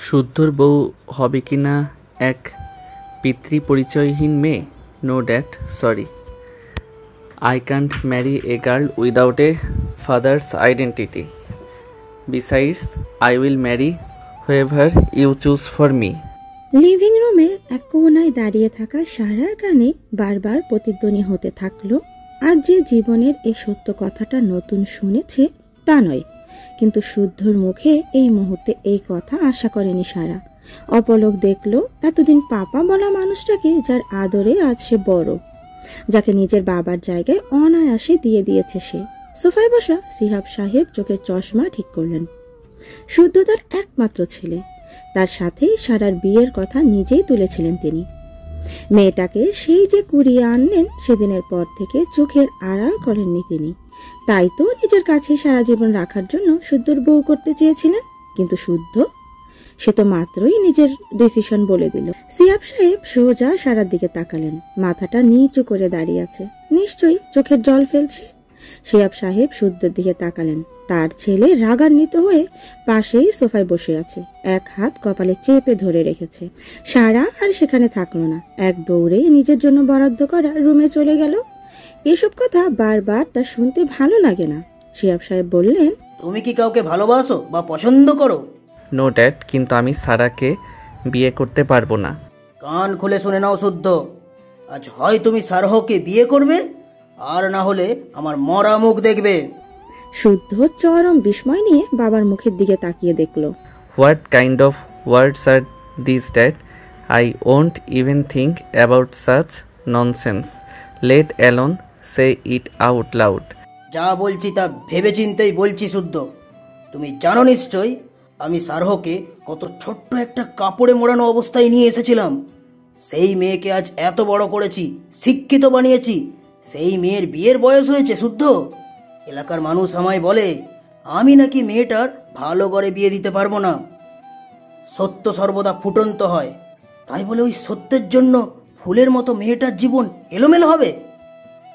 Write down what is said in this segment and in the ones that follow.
শুদ্ধর বউ হবে কিনা এক পিতৃপরিচয়হীন মেয়ে? No dad, sorry, I can't marry a girl without a father's identity. Besides, I will marry whoever you choose for me. Living রুমের এক কোণায় দাঁড়িয়ে থাকা সারার কানে বারবার প্রতিধ্বনি হতে থাকলো, আজ যে জীবনের এই সত্য কথাটা নতুন শুনেছে তা নয়, কিন্তু শুদ্ধর মুখে এই মুহূর্তে এই কথা আশা করেনি সারা। অপলক দেখলো এতদিন পাপা বলা মানুষটাকে, যার আদরে আজ সে বড়, যাকে নিজের বাবার জায়গায় অনায়াসে দিয়ে দিয়েছে সে। সোফায় বসা সিহাব সাহেব চোখের চশমা ঠিক করলেন। শুদ্ধ তার একমাত্র ছেলে, তার সাথেই সারার বিয়ের কথা নিজেই তুলেছিলেন তিনি। মেয়েটাকে সেই যে কুড়িয়ে আনলেন, সেদিনের পর থেকে চোখের আড়াল করেননি তিনি। তাই তো নিজের কাছে সারা জীবন রাখার জন্য শুদ্ধর বউ করতে চেয়েছিলেন। কিন্তু শুদ্ধ সে তো মাত্রই নিজের ডিসিশন বলে দিল। সিহাব সাহেব সোজা সারার দিকে তাকালেন, মাথাটা নিচু করে দাঁড়িয়ে আছে, নিশ্চয়ই চোখের জল ফেলছে। সিহাব সাহেব শুদ্ধর দিকে তাকালেন, তার ছেলে রাগান্বিত হয়ে পাশেই সোফায় বসে আছে, এক হাত কপালে চেপে ধরে রেখেছে। সারা আর সেখানে থাকলো না, এক দৌড়ে নিজের জন্য বরাদ্দ করা রুমে চলে গেল। এসব কথা বারবার তার শুনতে ভালো লাগে না। সিহাব সাহেব বললেন, তুমি কি কাউকে ভালোবাসো বা পছন্দ করো? নো ড্যাড, কিন্তু আমি সারাকে বিয়ে করতে পারবো না। কান খুলে শুনে নাও শুদ্ধ, আজ হয় তুমি সারহকে বিয়ে করবে, আর না হলে আমার মরা মুখ দেখবে। শুদ্ধ চরম বিস্ময় নিয়ে বাবার মুখের দিকে তাকিয়ে দেখল। What kind of words are this dad? I won't even think about such nonsense, let alone say it out loud. যা বলছি তা ভেবেচিন্তেই বলছি শুদ্ধ। তুমি জানো নিশ্চয়ই আমি সারহকে কত ছোট্ট একটা কাপড়ে মোড়ানো অবস্থায় নিয়ে এসেছিলাম। সেই মেয়েকে আজ এত বড় করেছি, শিক্ষিত বানিয়েছি। সেই মেয়ের বিয়ের বয়স হয়েছে শুদ্ধ। এলাকার মানুষ আমায় বলে আমি নাকি মেয়েটার ভালো করে বিয়ে দিতে পারবো না। সত্য সর্বদা ফুটন্ত হয়, তাই বলে ওই সত্যের জন্য ফুলের মতো মেয়েটার জীবন এলোমেলো হবে?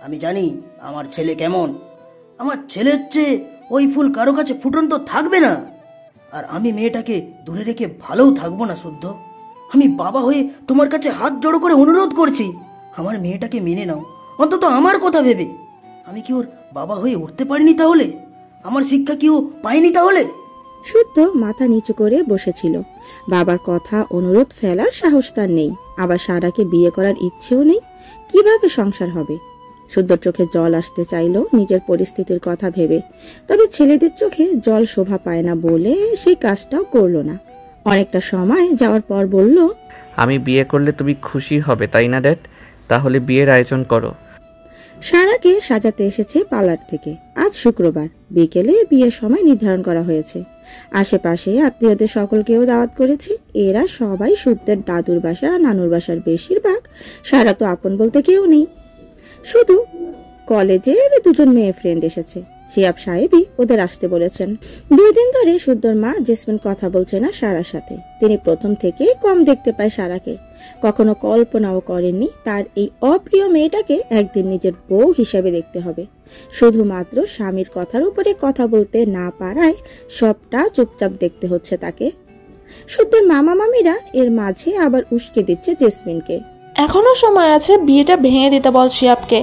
আমি জানি আমার ছেলে কেমন। আমার ছেলের চেয়ে ওই ফুল কারো কাছে ফুটন্ত থাকবে না। আর আমি মেয়েটাকে দূরে রেখে ভালোও থাকবো না শুদ্ধ। আমি বাবা হয়ে তোমার কাছে হাত জড়ো করে অনুরোধ করছি, আমার মেয়েটাকে মেনে নাও, অন্তত আমার কথা ভেবে। আমি কি ওর বাবা হয়ে উঠতে পারিনি তাহলে? আমার শিক্ষা কি ও পাইনি তাহলে? শুদ্ধ মাথা নিচু করে বসেছিল। বাবার কথা অনুরোধ ফেলার সাহস তার নেই, আবার সারাকে বিয়ে করার ইচ্ছেও নেই। কিভাবে সংসার হবে? শুদ্ধর চোখে জল আসতে চাইল নিজের পরিস্থিতির কথা ভেবে, তবে ছেলেদের চোখে জল শোভা পায় না বলে সেই কাজটাও করলো না। অনেকটা সময় যাওয়ার পর বলল, আমি বিয়ে করলে তুমি খুশি হবে তাই না ড্যাড? তাহলে বিয়ের আয়োজন করো। সারাকে সাজাতে এসেছে পার্লার থেকে। আজ শুক্রবার বিকেলে বিয়ের সময় নির্ধারণ করা হয়েছে। আশেপাশে আত্মীয়দের সকলকেও দাওয়াত করেছে। এরা সবাই শুদ্ধের দাদুর বাসা, নানুর বাসার বেশিরভাগ। সারা তো আপন বলতে কেউ নেই, শুধু কলেজের দুজন মেয়ে ফ্রেন্ড এসেছে। সিহাব সাহেবই ওদের আসতে বলেছেন। 2 দিন ধরে শুদ্ধর মা জেসমিন কথা বলছে না সারার সাথে। তিনি প্রথম থেকে কম দেখতে পায় সারাকে, কখনো কল্পনাও করেননি তার এই অপ্রিয় মেয়েটাকে একদিন নিজের বউ হিসেবে দেখতে হবে। শুধুমাত্র স্বামীর কথার উপরে কথা বলতে না পারায় সবটা চুপচাপ দেখতে হচ্ছে তাকে। শুদ্ধর মামা মামিরা এর মাঝে আবার উস্কে দিচ্ছে জেসমিনকে। এখনো সময় আছে, বিয়েটা ভেঙে দিতে বল শিয়াবকে।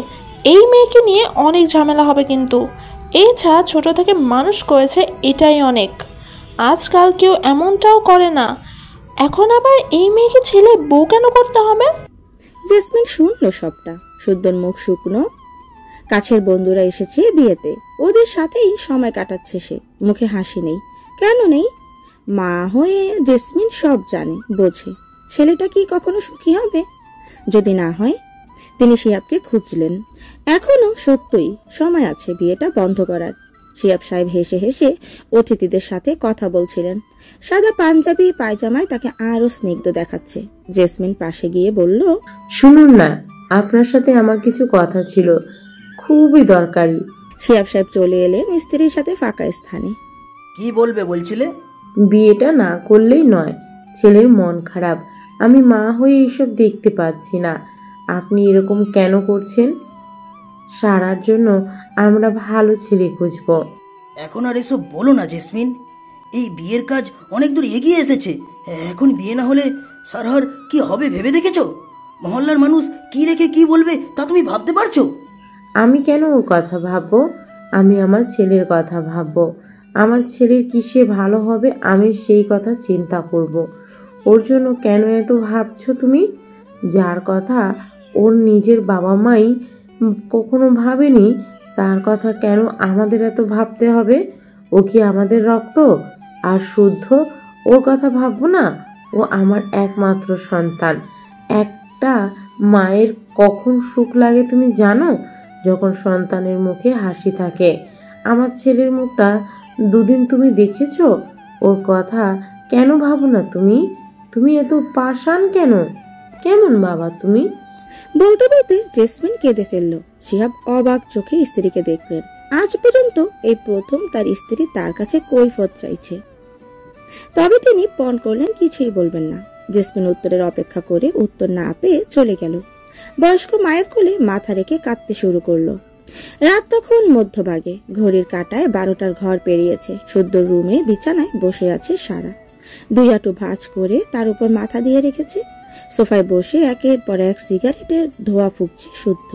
এই মেয়েকে নিয়ে অনেক ঝামেলা হবে কিন্তু। এই ছা ছোট থেকে মানুষ করেছে, এটাই অনেক। আজকাল কেউ এমনটাও করে না, এখন আবার এই মেয়েকে ছেলে বউ কেন করতে হবে? জেসমিন শুনলো সবটা। শুদ্ধর মুখ শুকনো। কাছের বন্ধুরা এসেছে বিয়েতে, ওদের সাথেই সময় কাটাচ্ছে সে। মুখে হাসি নেই। কেন নেই? মা হয়ে জেসমিন সব জানে, বোঝে। ছেলেটা কি কখনো সুখী হবে? যদি না হয়? তিনি শিহাবকে খুঁজলেন। এখনো সত্যই সময় আছে বিয়েটা বন্ধ করার। শিহাব সাহেব হেসে হেসে অতিথিদের সাথে কথা বলছিলেন। সাদা পাঞ্জাবি পায়জামায় তাকে আরো স্নিগ্ধ দেখাচ্ছে। জেসমিন পাশে গিয়ে বলল, শুনুন না, আপনার সাথে আমার কিছু কথা ছিল, খুবই দরকারি। শিহাব সাহেব চলে এলেন স্ত্রীর সাথে ফাঁকা স্থানে। কি বলবে বলছিলে? বিয়েটা না করলেই নয়, ছেলের মন খারাপ। আমি মা হয়ে এসব দেখতে পাচ্ছি না। আপনি এরকম কেন করছেন? সারার জন্য আমরা ভালো ছেলে খুঁজব। এখন আর এসব বলো না জেসমিন। এই বিয়ের কাজ অনেক দূর এগিয়ে এসেছে। এখন বিয়ে না হলে সারহার কি হবে ভেবে দেখেছো? মহল্লার মানুষ কি রেখে কি বলবে তা তুমি ভাবতে পারছো? আমি কেন ওর কথা ভাববো? আমি আমার ছেলের কথা ভাববো। আমার ছেলের কিসে ভালো হবে আমি সেই কথা চিন্তা করব। ওর জন্য কেন এত ভাবছো তুমি? যার কথা ওর নিজের বাবা মাই কখনো ভাবেনি তার কথা কেন আমাদের এত ভাবতে হবে? ও কি আমাদের রক্ত আর শুদ্ধ? ওর কথা ভাববো না? ও আমার একমাত্র সন্তান। একটা মায়ের কখন সুখ লাগে তুমি জানো? যখন সন্তানের মুখে হাসি থাকে। আমার ছেলের মুখটা দুদিন তুমি দেখেছো? ওর কথা কেন ভাবো না তুমি? তুমি এত পাষাণ কেন? কেমন বাবা তুমি? বলতে বলতে জেসমিন কেঁদে ফেলল। শিহাব অবাক চোখে স্ত্রীকে দেখলেন। আজ পর্যন্ত এই প্রথম তার স্ত্রী তার কাছে কৈফিয়ত চাইছে। তবে তিনি পণ করলেন কিছুই বলবেন না। জেসমিন উত্তরের অপেক্ষা করে উত্তর না পেয়ে চলে গেল। বয়স্ক মায়ের কোলে মাথা রেখে কাঁদতে শুরু করলো। রাত তখন মধ্যভাগে, ঘড়ির কাঁটায় 12টার ঘর পেরিয়েছে। শুদ্ধ রুমে বিছানায় বসে আছে সারা। দুই হাঁটু ভাঁজ করে তার উপর মাথা দিয়ে রেখেছে। সোফায় বসে একের পর এক সিগারেটের ধোঁয়া ফুঁকছে শুদ্ধ।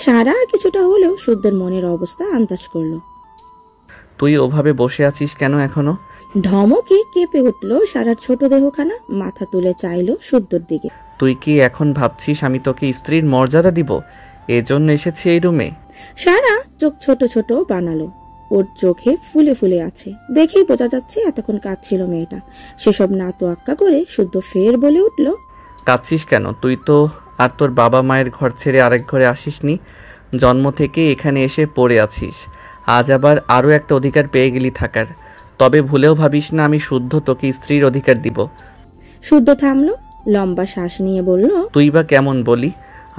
সারা কিছুটা হলেও শুদ্ধের মনের অবস্থা আন্দাজ করলো। তুই ওভাবে বসে আছিস কেন এখনো? ধমকে কেঁপে উঠল সারার ছোট দেহখানা। মাথা তুলে চাইল শুদ্ধর দিকে। তুই কি এখন ভাবছিস আমি তোকে স্ত্রীর মর্যাদা দিব? এজন্য এসেছি এই রুমে? সারা চোখ ছোট ছোট বানালো। ওর চোখে ফুলে ফুলে আছে। দেখেই বোঝা যাচ্ছে এতক্ষণ কাঁদছিল মেয়েটা। সেসব না তোয়াক্কা করে শুদ্ধ ফের বলে উঠল, কাঁদছিস কেন? তুই তো আর তোর বাবা মায়ের ঘর ছেড়ে আরেক ঘরে আসিসনি। জন্ম থেকে এখানে এসে পড়ে আছিস। আজ আবার আরও একটা অধিকার পেয়ে গেলি থাকার। তবে ভুলেও ভাবিস না আমি শুদ্ধ তোকে স্ত্রীর অধিকার দিব। শুদ্ধ থামলো, লম্বা শ্বাস নিয়ে বলল, তুই বা কেমন বলি?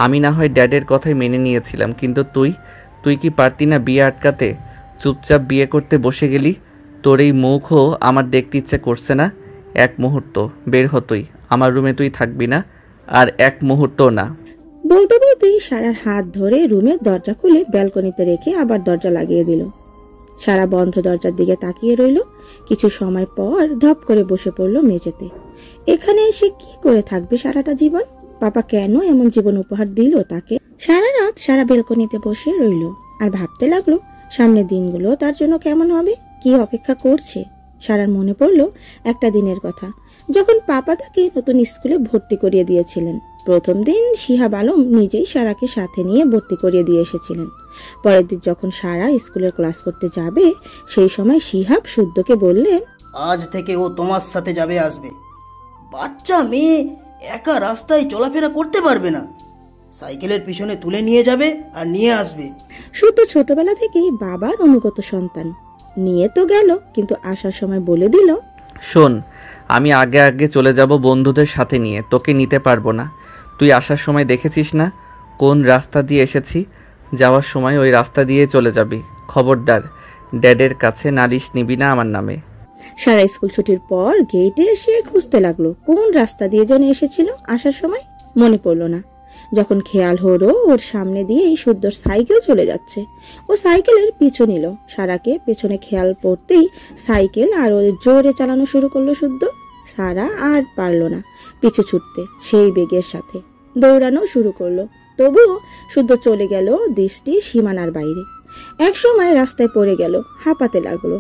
আমি না হয় ড্যাডের কথাই মেনে নিয়েছিলাম, কিন্তু তুই কি পারতি না বিয়ে আটকাতে? চুপচাপ বিয়ে করতে বসে গেলি। তোর এই মুখও আমার দেখতে ইচ্ছে করছে না। এক মুহূর্ত বের হ তুই। আমার রুমে তুই থাকবি না, আর এক মুহূর্ত না। বলতে বলতেই সারার হাত ধরে রুমের দরজা খুলে ব্যালকনিতে রেখে আবার দরজা লাগিয়ে দিল। সারা বন্ধ দরজার দিকে তাকিয়ে রইল। কিছু সময় পর ধপ করে বসে পড়ল মেঝেতে। এখানে এসে কি করে থাকবে সারাটা জীবন? পাপা কেন এমন জীবন উপহার দিল তাকে? সারা রাত সারা ব্যালকনিতে বসে রইল আর ভাবতে লাগলো সামনের দিনগুলো তার জন্য কেমন হবে, কি অপেক্ষা করছে। সারার মনে পড়ল একটা দিনের কথা, যখন পাপা তাকে নতুন স্কুলে ভর্তি করিয়ে দিয়েছিলেন। প্রথম দিন শিহাব আলম নিজেই সারাকে সাথে নিয়ে ভর্তি করিয়ে দিয়ে এসেছিলেন। পরের দিন যখন সারা স্কুলের ক্লাস করতে যাবে, সেই সময় শিহাব শুদ্ধকে বললেন, আজ থেকে ও তোমার সাথে যাবে আসবে। বাচ্চা মেয়ে একা রাস্তায় চলাফেরা করতে পারবে না। সাইকেলের পিছনে তুলে নিয়ে যাবে আর নিয়ে আসবে। শুদ্ধ ছোটবেলা থেকেই বাবার অনুগত সন্তান। নিয়ে তো গেল, কিন্তু আসার সময় বলে দিল, শোন, আমি আগে আগে চলে যাব বন্ধুদের সাথে নিয়ে, তোকে নিতে পারবো না। তুই আসার সময় দেখেছিস না কোন রাস্তা দিয়ে এসেছি? যাওয়ার সময় ওই রাস্তা দিয়ে চলে যাবি। খবরদার ড্যাডের কাছে নালিশ নিবি না আমার নামে। সারা স্কুল ছুটির পর গেটে এসে খুঁজতে লাগলো কোন রাস্তা দিয়ে যেন এসেছিল। আসার সময় মনে পড়লো না। যখন খেয়াল হলো ওর সামনে দিয়েই শুদ্ধর সাইকেল চলে যাচ্ছে, ও সাইকেলের পিছু নিল। সারাকে পেছনে খেয়াল পড়তেই সাইকেল আরো জোরে চালানো শুরু করলো শুদ্ধ। সারা আর পারল না পিছু ছুটতে। সেই বেগের সাথে দৌড়ানো শুরু করলো। তবুও শুদ্ধ চলে গেল দৃষ্টি সীমানার বাইরে। এক সময় রাস্তায় পড়ে গেল, হাঁপাতে লাগলো।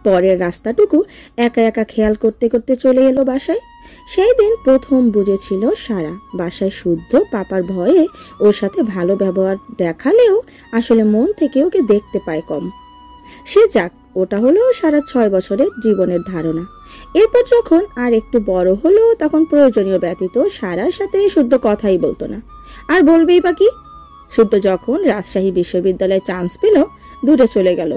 পরের রাস্তাটুকু একা একা খেয়াল করতে করতে চলে এলো বাসায়। সেই দিন প্রথম বুঝেছিল সারা বাসায় শুদ্ধ পাপার ভয়ে ওর সাথে ভালো ব্যবহার দেখালেও আসলে মন থেকে ওকে দেখতে পায় কম। সে যাক, ওটা হলো সারা 6 বছরের জীবনের ধারণা। এরপর যখন আর একটু বড় হলো, তখন প্রয়োজনীয় ব্যতীত সারার সাথে শুদ্ধ কথাই বলতো না। আর বলবেই বা কি? শুদ্ধ যখন রাজশাহী বিশ্ববিদ্যালয়ে চান্স পেল, দূরে চলে গেল।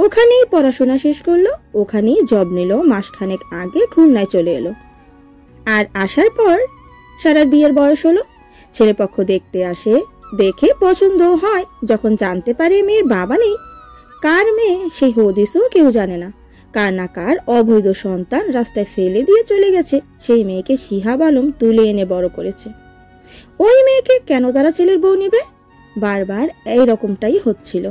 ওখানেই পড়াশোনা শেষ করলো, ওখানেই জব নিল। মাসখানেক আগে খুলনায় চলে এলো। আর আসার পর সারার বিয়ের বয়স হলো। ছেলেপক্ষ দেখতে আসে, দেখে পছন্দ হয়। যখন জানতে পারে মেয়ের বাবা নেই, কার মেয়ে সেই হদিসও কেউ জানে না। কার না কার অবৈধ সন্তান রাস্তায় ফেলে দিয়ে চলে গেছে, সেই মেয়েকে শিহাব আলম তুলে এনে বড় করেছে। ওই মেয়েকে কেন তারা ছেলের বউ নেবে? বারবার এই রকমটাই হচ্ছিল।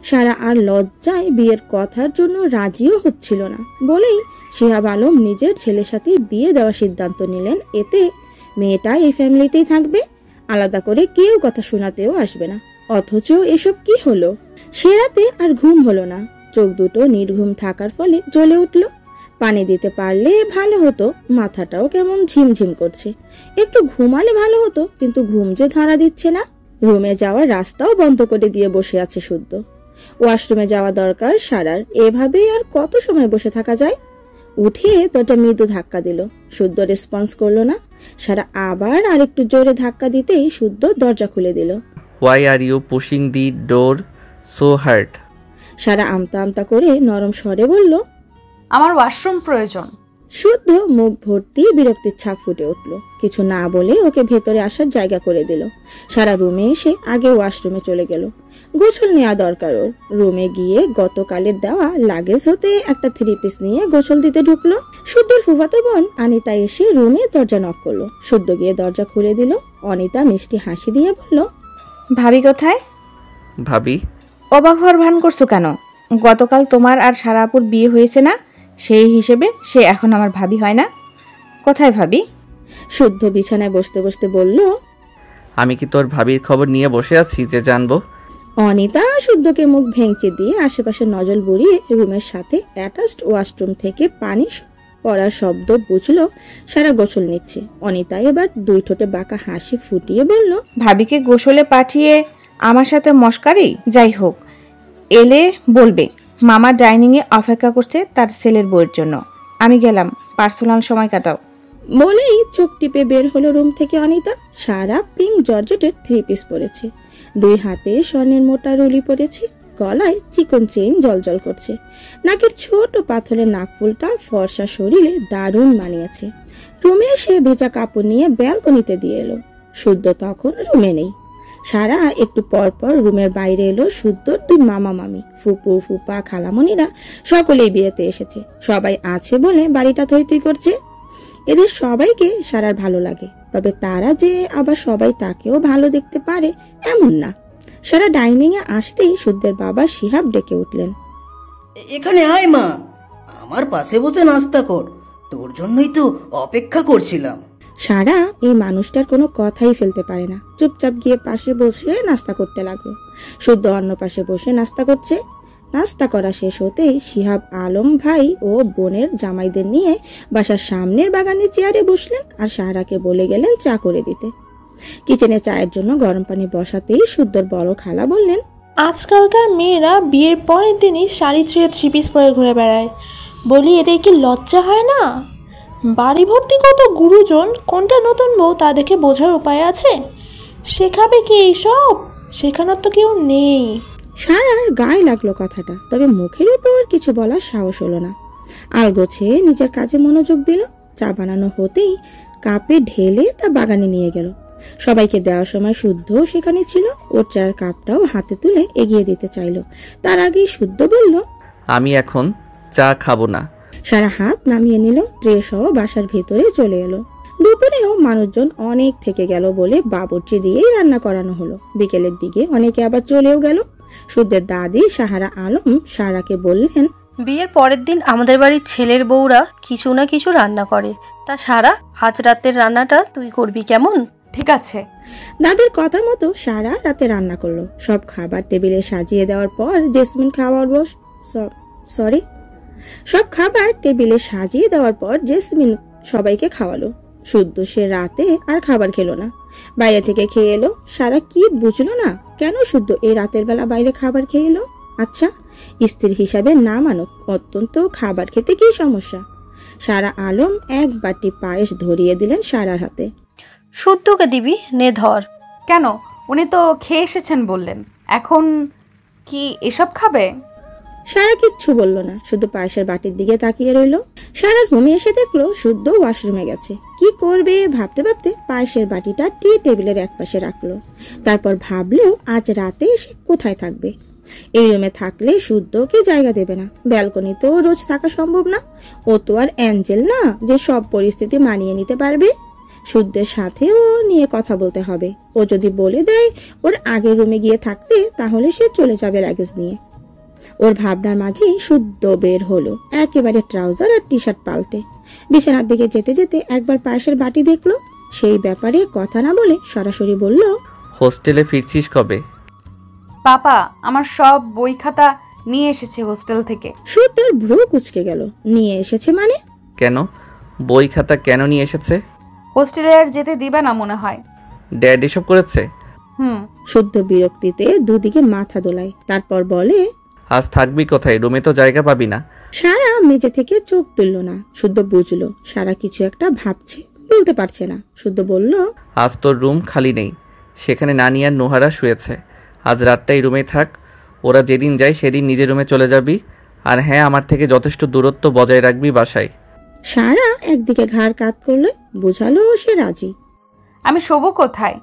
সারা আর লজ্জায় বিয়ের কথার জন্য রাজিও হচ্ছিল না বলেই শিহাব আলম নিজের ছেলের সাথে বিয়ে দেওয়ার সিদ্ধান্ত নিলেন। এতে মেয়েটা এই ফ্যামিলিতেই থাকবে, আলাদা করে কেউ কথা শোনাতেও আসবে না। অথচ এসব কি হলো? সে রাতে আর ঘুম হলো না। চোখ দুটো নির্ঘুম থাকার ফলে জ্বলে উঠল। পানি দিতে পারলে ভালো হতো, মাথাটাও কেমন ঝিমঝিম করছে। একটু ঘুমালে ভালো হতো, কিন্তু ঘুম যে ধারা দিচ্ছে না। রুমে যাওয়ার রাস্তাও বন্ধ করে দিয়ে বসে আছে শুদ্ধ। ওয়াশরুমে যাওয়া দরকার সারার, এভাবেই আর কত সময় বসে থাকা যায়? উঠে দরজা মৃদু ধাক্কা দিল, শুদ্ধ রেসপন্স করলো না। সারা আবার আরেকটু জোরে ধাক্কা দিতেই শুদ্ধ দরজা খুলে দিল। Why are you pushing the door so hard? সারা আমতা আমতা করে নরম স্বরে বলল, আমার ওয়াশরুম প্রয়োজন। শুদ্ধ মুখ ভর্তি বিরক্তির ছাপ ফুটে উঠল। কিছু না বলে ওকে ভেতরে আসার জায়গা করে দিল। সারা রুমে এসে আগে ওয়াশরুমে চলে গেল। গোসল নেওয়া দরকার ওর। রুমে গিয়ে গতকালের দেওয়া লাগেজ হতে একটা 3 পিস নিয়ে গোসল দিতে ঢুকলো। শুদ্ধর ফুফাতো বোন অনিতা এসে রুমে দরজা নক করলো। শুদ্ধ গিয়ে দরজা খুলে দিল। অনিতা মিষ্টি হাসি দিয়ে বলল, ভাবি কোথায়? ভাবি? অবাক হওয়ার ভান করছো কেন? গতকাল তোমার আর সারাপুর বিয়ে হয়েছে না, সেই হিসেবে সে এখন আমার ভাবি হয় না? কোথায় ভাবি? শুদ্ধ বিছানায় বসতে বসতে বলল, আমি কি তোর ভাবির খবর নিয়ে বসে আছি যে জানবো? অনিতা শুদ্ধকে মুখ ভেঙচি দিয়ে আশেপাশে নজর বুড়িয়ে রুমের সাথে অ্যাটাচড ওয়াশরুম থেকে পানি পড়ার শব্দ বুঝলো সারা গোসল নিচ্ছে। অনিতা এবার 2 ঠোঁটে বাঁকা হাসি ফুটিয়ে বলল, ভাবিকে গোসলে পাঠিয়ে আমার সাথে মস্কারি? যাই হোক, এলে বলবে মামা ডাইনিংয়ে অপেক্ষা করছে তার ছেলের বউয়ের জন্য। আমি গেলাম, পার্সোনাল সময় কাটাও। বলেই চোখ টিপে বের হলো রুম থেকে অনিতা। সারা পিঙ্ক জর্জেটের 3 পিস পরেছে, 2 হাতে স্বর্ণের মোটা রুলি পরেছে, গলায় চিকন চেইন জলজল করছে। নাকের ছোট পাথরের নাকফুলটা ফর্সা শরীরে দারুণ মানিয়েছে। রুমে এসে ভেজা কাপড় নিয়ে ব্যালকনিতে দিয়ে এলো। শুদ্ধ তখন রুমে নেই। সারা একটু পর পর রুমের বাইরে এলো। শুদ্ধর 2 মামা মামি, ফুপু ফুপা খালামণিরা সকলেই বিয়েতে এসেছে। সবাই আছে বলে বাড়িটা থই থই করছে। এদের সবাইকে সারার ভালো লাগে, তবে তারা যে আবার সবাই তাকেও ভালো দেখতে পারে এমন না। সারা ডাইনিং এ আসতেই শুদ্ধের বাবা শিহাব ডেকে উঠলেন, এখানে আয় মা, আমার পাশে বসে নাস্তা কর, তোর জন্যই তো অপেক্ষা করছিলাম। সারা এই মানুষটার কোনো কথাই ফেলতে পারে না। চুপচাপ গিয়ে পাশে বসে নাস্তা করতে লাগলো। শুদ্ধ অন্য পাশে বসে নাস্তা করছে। নাস্তা করা শেষ হতেই শিহাব আলম ভাই ও বোনের জামাইদের নিয়ে বাসার সামনের বাগানে চেয়ারে বসলেন আর সাহারাকে বলে গেলেন চা করে দিতে। কিচেনে চায়ের জন্য গরম পানি বসাতেই শুদ্ধর বড় খালা বললেন, আজকালকার মেয়েরা বিয়ের পরের দিনই শাড়ি ছেড়ে 3 পিস পরে ঘুরে বেড়ায়। বলি এদের কি লজ্জা হয় না? বাড়ি ভর্তি কত গুরুজন, কোনটা নতুন বউ তা দেখে বোঝার উপায় আছে? শেখাবে কি এইসব? শেখানোর তো কেউ নেই। সারার গায়ে লাগলো কথাটা, তবে মুখের উপর কিছু বলার সাহস হলো না। আলগোছে নিজের কাজে মনোযোগ দিল। চা বানানো হতেই কাপে ঢেলে তা বাগানে নিয়ে গেল। সবাইকে দেওয়ার সময় শুদ্ধ সেখানে ছিল। ওর চায়ের কাপটাও হাতে তুলে এগিয়ে দিতে চাইল। তার আগেই শুদ্ধ বলল, আমি এখন চা খাবো না। সারা হাত নামিয়ে নিল। ট্রে সহ বাসার ভেতরে চলে এলো। দুপুরেও মানুষজন অনেক থেকে গেল বলে বাবুর্চি দিয়েই রান্না করানো হলো। বিকেলের দিকে অনেকে আবার চলেও গেল। শুদ্ধের দাদি সাহারা আলম সারাকে বললেন, বিয়ের পরের দিন আমাদের বাড়ির ছেলের বউরা কিছু না কিছু রান্না করে, তা সারা আজ রাতের রান্নাটা তুই করবি কেমন? ঠিক আছে। দাদির কথা মতো সারা রাতে রান্না করলো। সব খাবার টেবিলে সাজিয়ে দেওয়ার পর জেসমিন সবাইকে খাওয়ালো। শুদ্ধ সে রাতে আর খাবার খেলো না, বাইরে থেকে খেয়ে এলো। সারা কি বুঝলো না কেন শুদ্ধ এই রাতের বেলা বাইরে খাবার খেয়ে এলো? আচ্ছা, স্ত্রী হিসাবে না মানুক, অত্যন্ত খাবার খেতে কি সমস্যা? সারা আলম 1 বাটি পায়েস ধরিয়ে দিলেন সারার হাতে। শুদ্ধকে দিবি, নে ধর। কেন? উনি তো খেয়ে এসেছেন বললেন, এখন কি এসব খাবে? সারা কিচ্ছু বলল না, শুধু পায়েসের বাটির দিকে তাকিয়ে রইল। সারা রুমে এসে দেখলো শুদ্ধ ওয়াশরুমে গেছে। কি করবে ভাবতে ভাবতে পায়েসের বাটিটা টি টেবিলের একপাশে রাখলো। তারপর ভাবলো আজ রাতে সে কোথায় থাকবে। এই রুমে থাকলে শুদ্ধকে জায়গা দেবে না। ব্যালকনি তো রোজ থাকা সম্ভব না। ও তো আর অ্যাঞ্জেল না যে সব পরিস্থিতি মানিয়ে নিতে পারবে। শুদ্ধের সাথেও নিয়ে কথা বলতে হবে। ও যদি বলে দেয় ওর আগের রুমে গিয়ে থাকতে, তাহলে সে চলে যাবে লাগেজ নিয়ে। ওর ভাবনার মাঝেই শুদ্ধ বের হলো, একেবারে ট্রাউজার আর টি শার্ট পাল্টে। বিছানার দিকে যেতে যেতে একবার পায়েসের বাটি দেখলো। সেই ব্যাপারে কথা না বলে সরাসরি বলল, হোস্টেলে ফিরছিস কবে? পাপা আমার সব বই খাতা নিয়ে এসেছে হোস্টেল থেকে। শুদ্ধের ভ্রু কুঁচকে গেল। নিয়ে এসেছে মানে? কেন? বই খাতা কেন নিয়ে এসেছে? হোস্টেলে আর যেতে দিবা না মনে হয়। ড্যাড এসব করেছে? শুদ্ধ বিরক্তিতে দুদিকে মাথা দোলায়, তারপর বলে, আজ থাকবি কোথায়? রুমে তো জায়গা পাবি না। সারা মেঝে থেকে চোখ তুলল না। শুদ্ধ বুঝলো সারা কিছু একটা ভাবছে, বলতে পারছে না। শুদ্ধ বলল, আজ তোর রুম খালি নেই, সেখানে নানি আর নোহারা শুয়েছে। আজ রাতটা এই রুমেই থাক। ওরা যেদিন যায় সেদিন নিজের রুমে চলে যাবি। আর হ্যাঁ, আমার থেকে যথেষ্ট দূরত্ব বজায় রাখবি বাসায়। সারা একদিকে ঘাড় কাত করলে, বোঝালো সে রাজি। আমি শোবো কোথায়?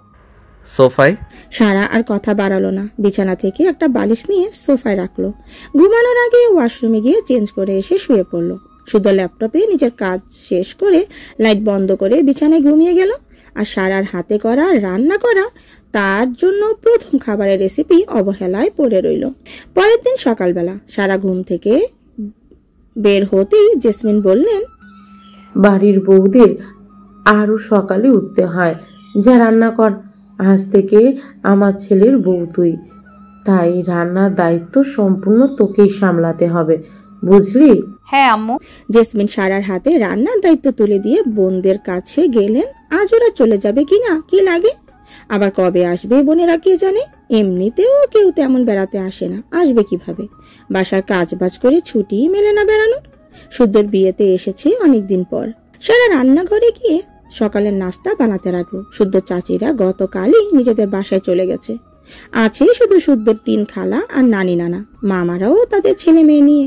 সোফায়। সারা আর কথা বাড়ালো না। বিছানা থেকে একটা বালিশ নিয়ে সোফায় রাখলো। ঘুমানোর আগে ওয়াশরুমে গিয়ে চেঞ্জ করে এসে শুয়ে পড়লো। শুদ্ধ ল্যাপটপে নিজের কাজ শেষ করে লাইট বন্ধ করে বিছানায় ঘুমিয়ে গেল। আর সারার হাতে করা রান্না করা তার জন্য প্রথম খাবারের রেসিপি অবহেলায় পড়ে রইল। পরের দিন সকালবেলা সারা ঘুম থেকে বের হতেই জেসমিন বললেন, বাড়ির বউদের আরও সকালে উঠতে হয়। যা রান্না কর, আজ থেকে আমার ছেলের বউ তুই, তাই রান্নার দায়িত্ব সম্পূর্ণ তোকেই সামলাতে হবে, বুঝলি? হ্যাঁ আম্মু। জেসমিন সারার হাতে রান্নার দায়িত্ব তুলে দিয়ে বোনদের কাছে গেলেন। আজ ওরা চলে যাবে কিনা কি লাগে, আবার কবে আসবে বোনেরা কে জানে। এমনিতেও কেউ তেমন বেড়াতে আসে না, আসবে কিভাবে? বাসার কাজ বাজ করে ছুটি মেলে না বেড়ানোর। শুদ্ধর বিয়েতে এসেছে অনেকদিন পর। সারা রান্নাঘরে গিয়ে সকালের নাস্তা বানাতে রাখলো। শুদ্ধ চাচিরা গতকালই নিজেদের বাসায় চলে গেছে। আছে শুধু শুদ্ধর 3 খালা আর নানি নানা। মামারাও তাদের ছেলে মেয়ে নিয়ে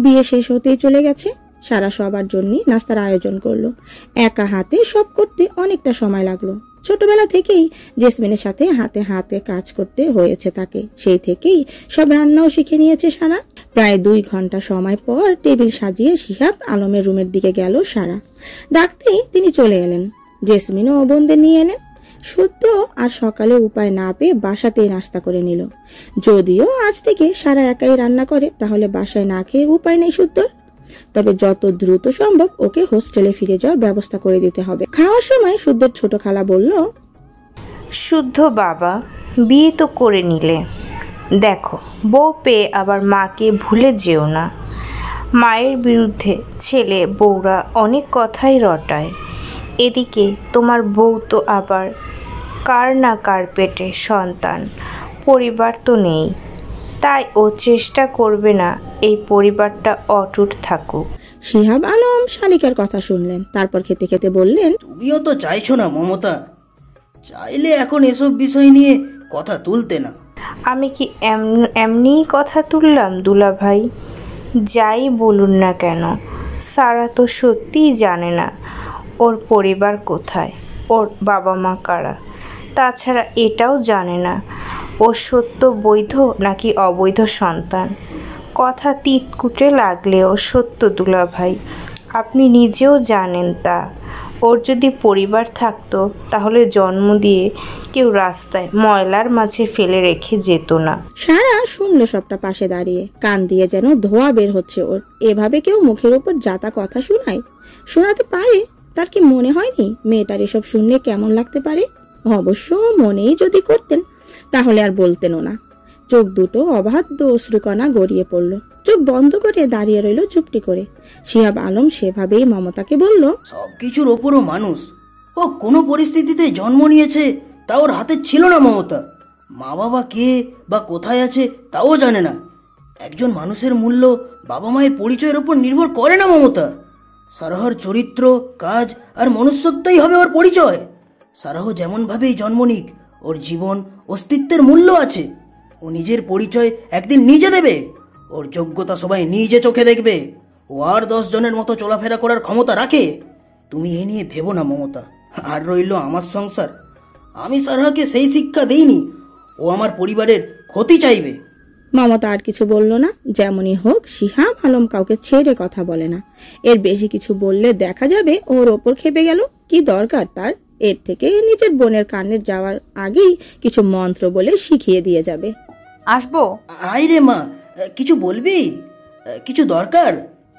বিয়ে শেষ হতেই চলে গেছে। সারা সবার জন্য নাস্তার আয়োজন করলো। একা হাতে সব করতে অনেকটা সময় লাগলো। ছোটবেলা থেকেই জেসমিনের সাথে হাতে হাতে কাজ করতে হয়েছে তাকে, সেই থেকেই সব রান্নাও শিখে নিয়েছে সারা। প্রায় 2 ঘন্টা সময় পর টেবিল সাজিয়ে শিহাব আলমের রুমের দিকে গেল সারা। ডাকতেই তিনি চলে এলেন। জেসমিনও বোনদের নিয়ে এলেন। শুদ্ধ আর সকালে উপায় না পেয়ে বাসাতেই নাস্তা করে নিল। যদিও আজ থেকে সারা একাই রান্না করে, তাহলে বাসায় না খেয়ে উপায় নেই শুদ্ধর। তবে যত দ্রুত সম্ভব ওকে হোস্টেলে ফিরে যাওয়ার ব্যবস্থা করে দিতে হবে। খাওয়ার সময় শুদ্ধর ছোট খালা বলল, শুদ্ধ বাবা, বিয়ে তো করে নিলে, দেখো বউ পেয়ে আবার মাকে ভুলে যেও না। মায়ের বিরুদ্ধে ছেলে বউরা অনেক কথাই রটায়। এদিকে তোমার বউ তো আবার কার না কার পেটে সন্তান, পরিবার তো নেই, তাই ও চেষ্টা করবে না এই পরিবারটা অটুট থাকুক। শিহাব আলম শালিকার কথা শুনলেন, তারপর খেতে খেতে বললেন, তুমিও তো চাইছো না মমতা, চাইলে এখন এসব বিষয় নিয়ে কথা তুলতে না। আমি কি এমনিই কথা তুললাম দুলা ভাই? যাই বলুন না কেন, সারা তো সত্যিই জানে না ওর পরিবার কোথায়, ওর বাবা মা কারা। তাছাড়া এটাও জানে না ও সত্য বৈধ নাকি অবৈধ সন্তান। কথা তিতকুটে লাগলেও সত্য দুলা ভাই, আপনি নিজেও জানেন তা। ওর যদি পরিবার থাকতো তাহলে জন্ম দিয়ে কেউ রাস্তায় ময়লার মাঝে ফেলে রেখে যেত না। সারা শুনলো সবটা পাশে দাঁড়িয়ে, কান দিয়ে যেন ধোয়া বের হচ্ছে ওর। এভাবে কেউ মুখের উপর যাতা কথা শোনাতে পারে? তার কি মনে হয়নি মেয়েটার এসব শুনলে কেমন লাগতে পারে? অবশ্য মনেই যদি করতেন তাহলে আর বলতেনও না। চোখ দুটো অবাধ্য অশ্রুকণা গড়িয়ে পড়ল। চোখ বন্ধ করে দাঁড়িয়ে রইল চুপটি করে। শিহাব আলম সেভাবেই মমতাকে বলল, সবকিছুর ওপরও মানুষ। ও কোনো পরিস্থিতিতে জন্ম নিয়েছে তা ওর হাতে ছিল না মমতা। মা বাবা কে বা কোথায় আছে তাও জানে না। একজন মানুষের মূল্য বাবা মায়ের পরিচয়ের ওপর নির্ভর করে না মমতা। সারাহর চরিত্র, কাজ আর মনুষ্যত্বই হবে ওর পরিচয়। সারাহ যেমনভাবেই জন্ম নিক, ওর জীবন অস্তিত্বের মূল্য আছে। ও নিজের পরিচয় একদিন নিজে দেবে। ওর যোগ্যতা সবাই নিজে চোখে দেখবে। ও আর 10 জনের মতো চলাফেরা করার ক্ষমতা রাখে। তুমি এ নিয়ে ভেবো না মমতা। আর রইল আমার সংসার, আমি সারাহকে সেই শিক্ষা দেইনি। ও আমার পরিবারের ক্ষতি চাইবে। মমতা আর কিছু বলল না। যেমনই হোক শিহাব আলম কাউকে ছেড়ে কথা বলে না। এর বেশি কিছু বললে দেখা যাবে ওর ওপর খেপে গেল। কি দরকার তার এর থেকে নিজের বোনের কানে যাওয়ার আগেই কিছু মন্ত্র বলে শিখিয়ে দিয়ে যাবে। আসবো? আয় রে মা, কিছু বলবি? কিছু দরকার?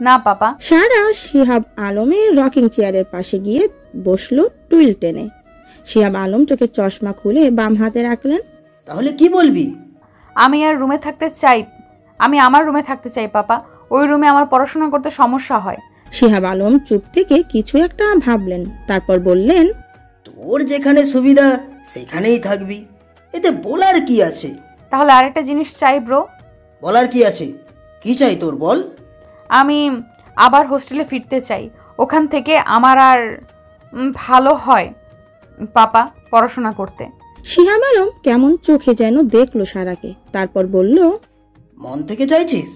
না পাপা। সারা শিহাব আলমের রকিং চেয়ারের পাশে গিয়ে বসলো টুইল টেনে। শিহাব আলম চোখে চশমা খুলে বাম হাতে রাখলেন। তাহলে কি বলবি? আমি আর রুমে থাকতে চাই। আমি আমার রুমে থাকতে চাই পাপা। ওই রুমে আমার পড়াশোনা করতে সমস্যা হয়। শিহাব আলম চুপ থেকে কিছু একটা ভাবলেন, তারপর বললেন, তোর যেখানে সুবিধা সেখানেই থাকবি, এতে বলার কি আছে? তাহলে আরেকটা জিনিস চাই ব্রো। বলার কি আছে? কি চাই তোর, বল। আমি আবার হোস্টেলে ফিরতে চাই। ওখান থেকে আমার আর ভালো হয় পাপা পড়াশোনা করতে। শিহাব আলম কেমন চোখে যেন দেখলো সারাকে, তারপর বলল, মন থেকে চাইছিস?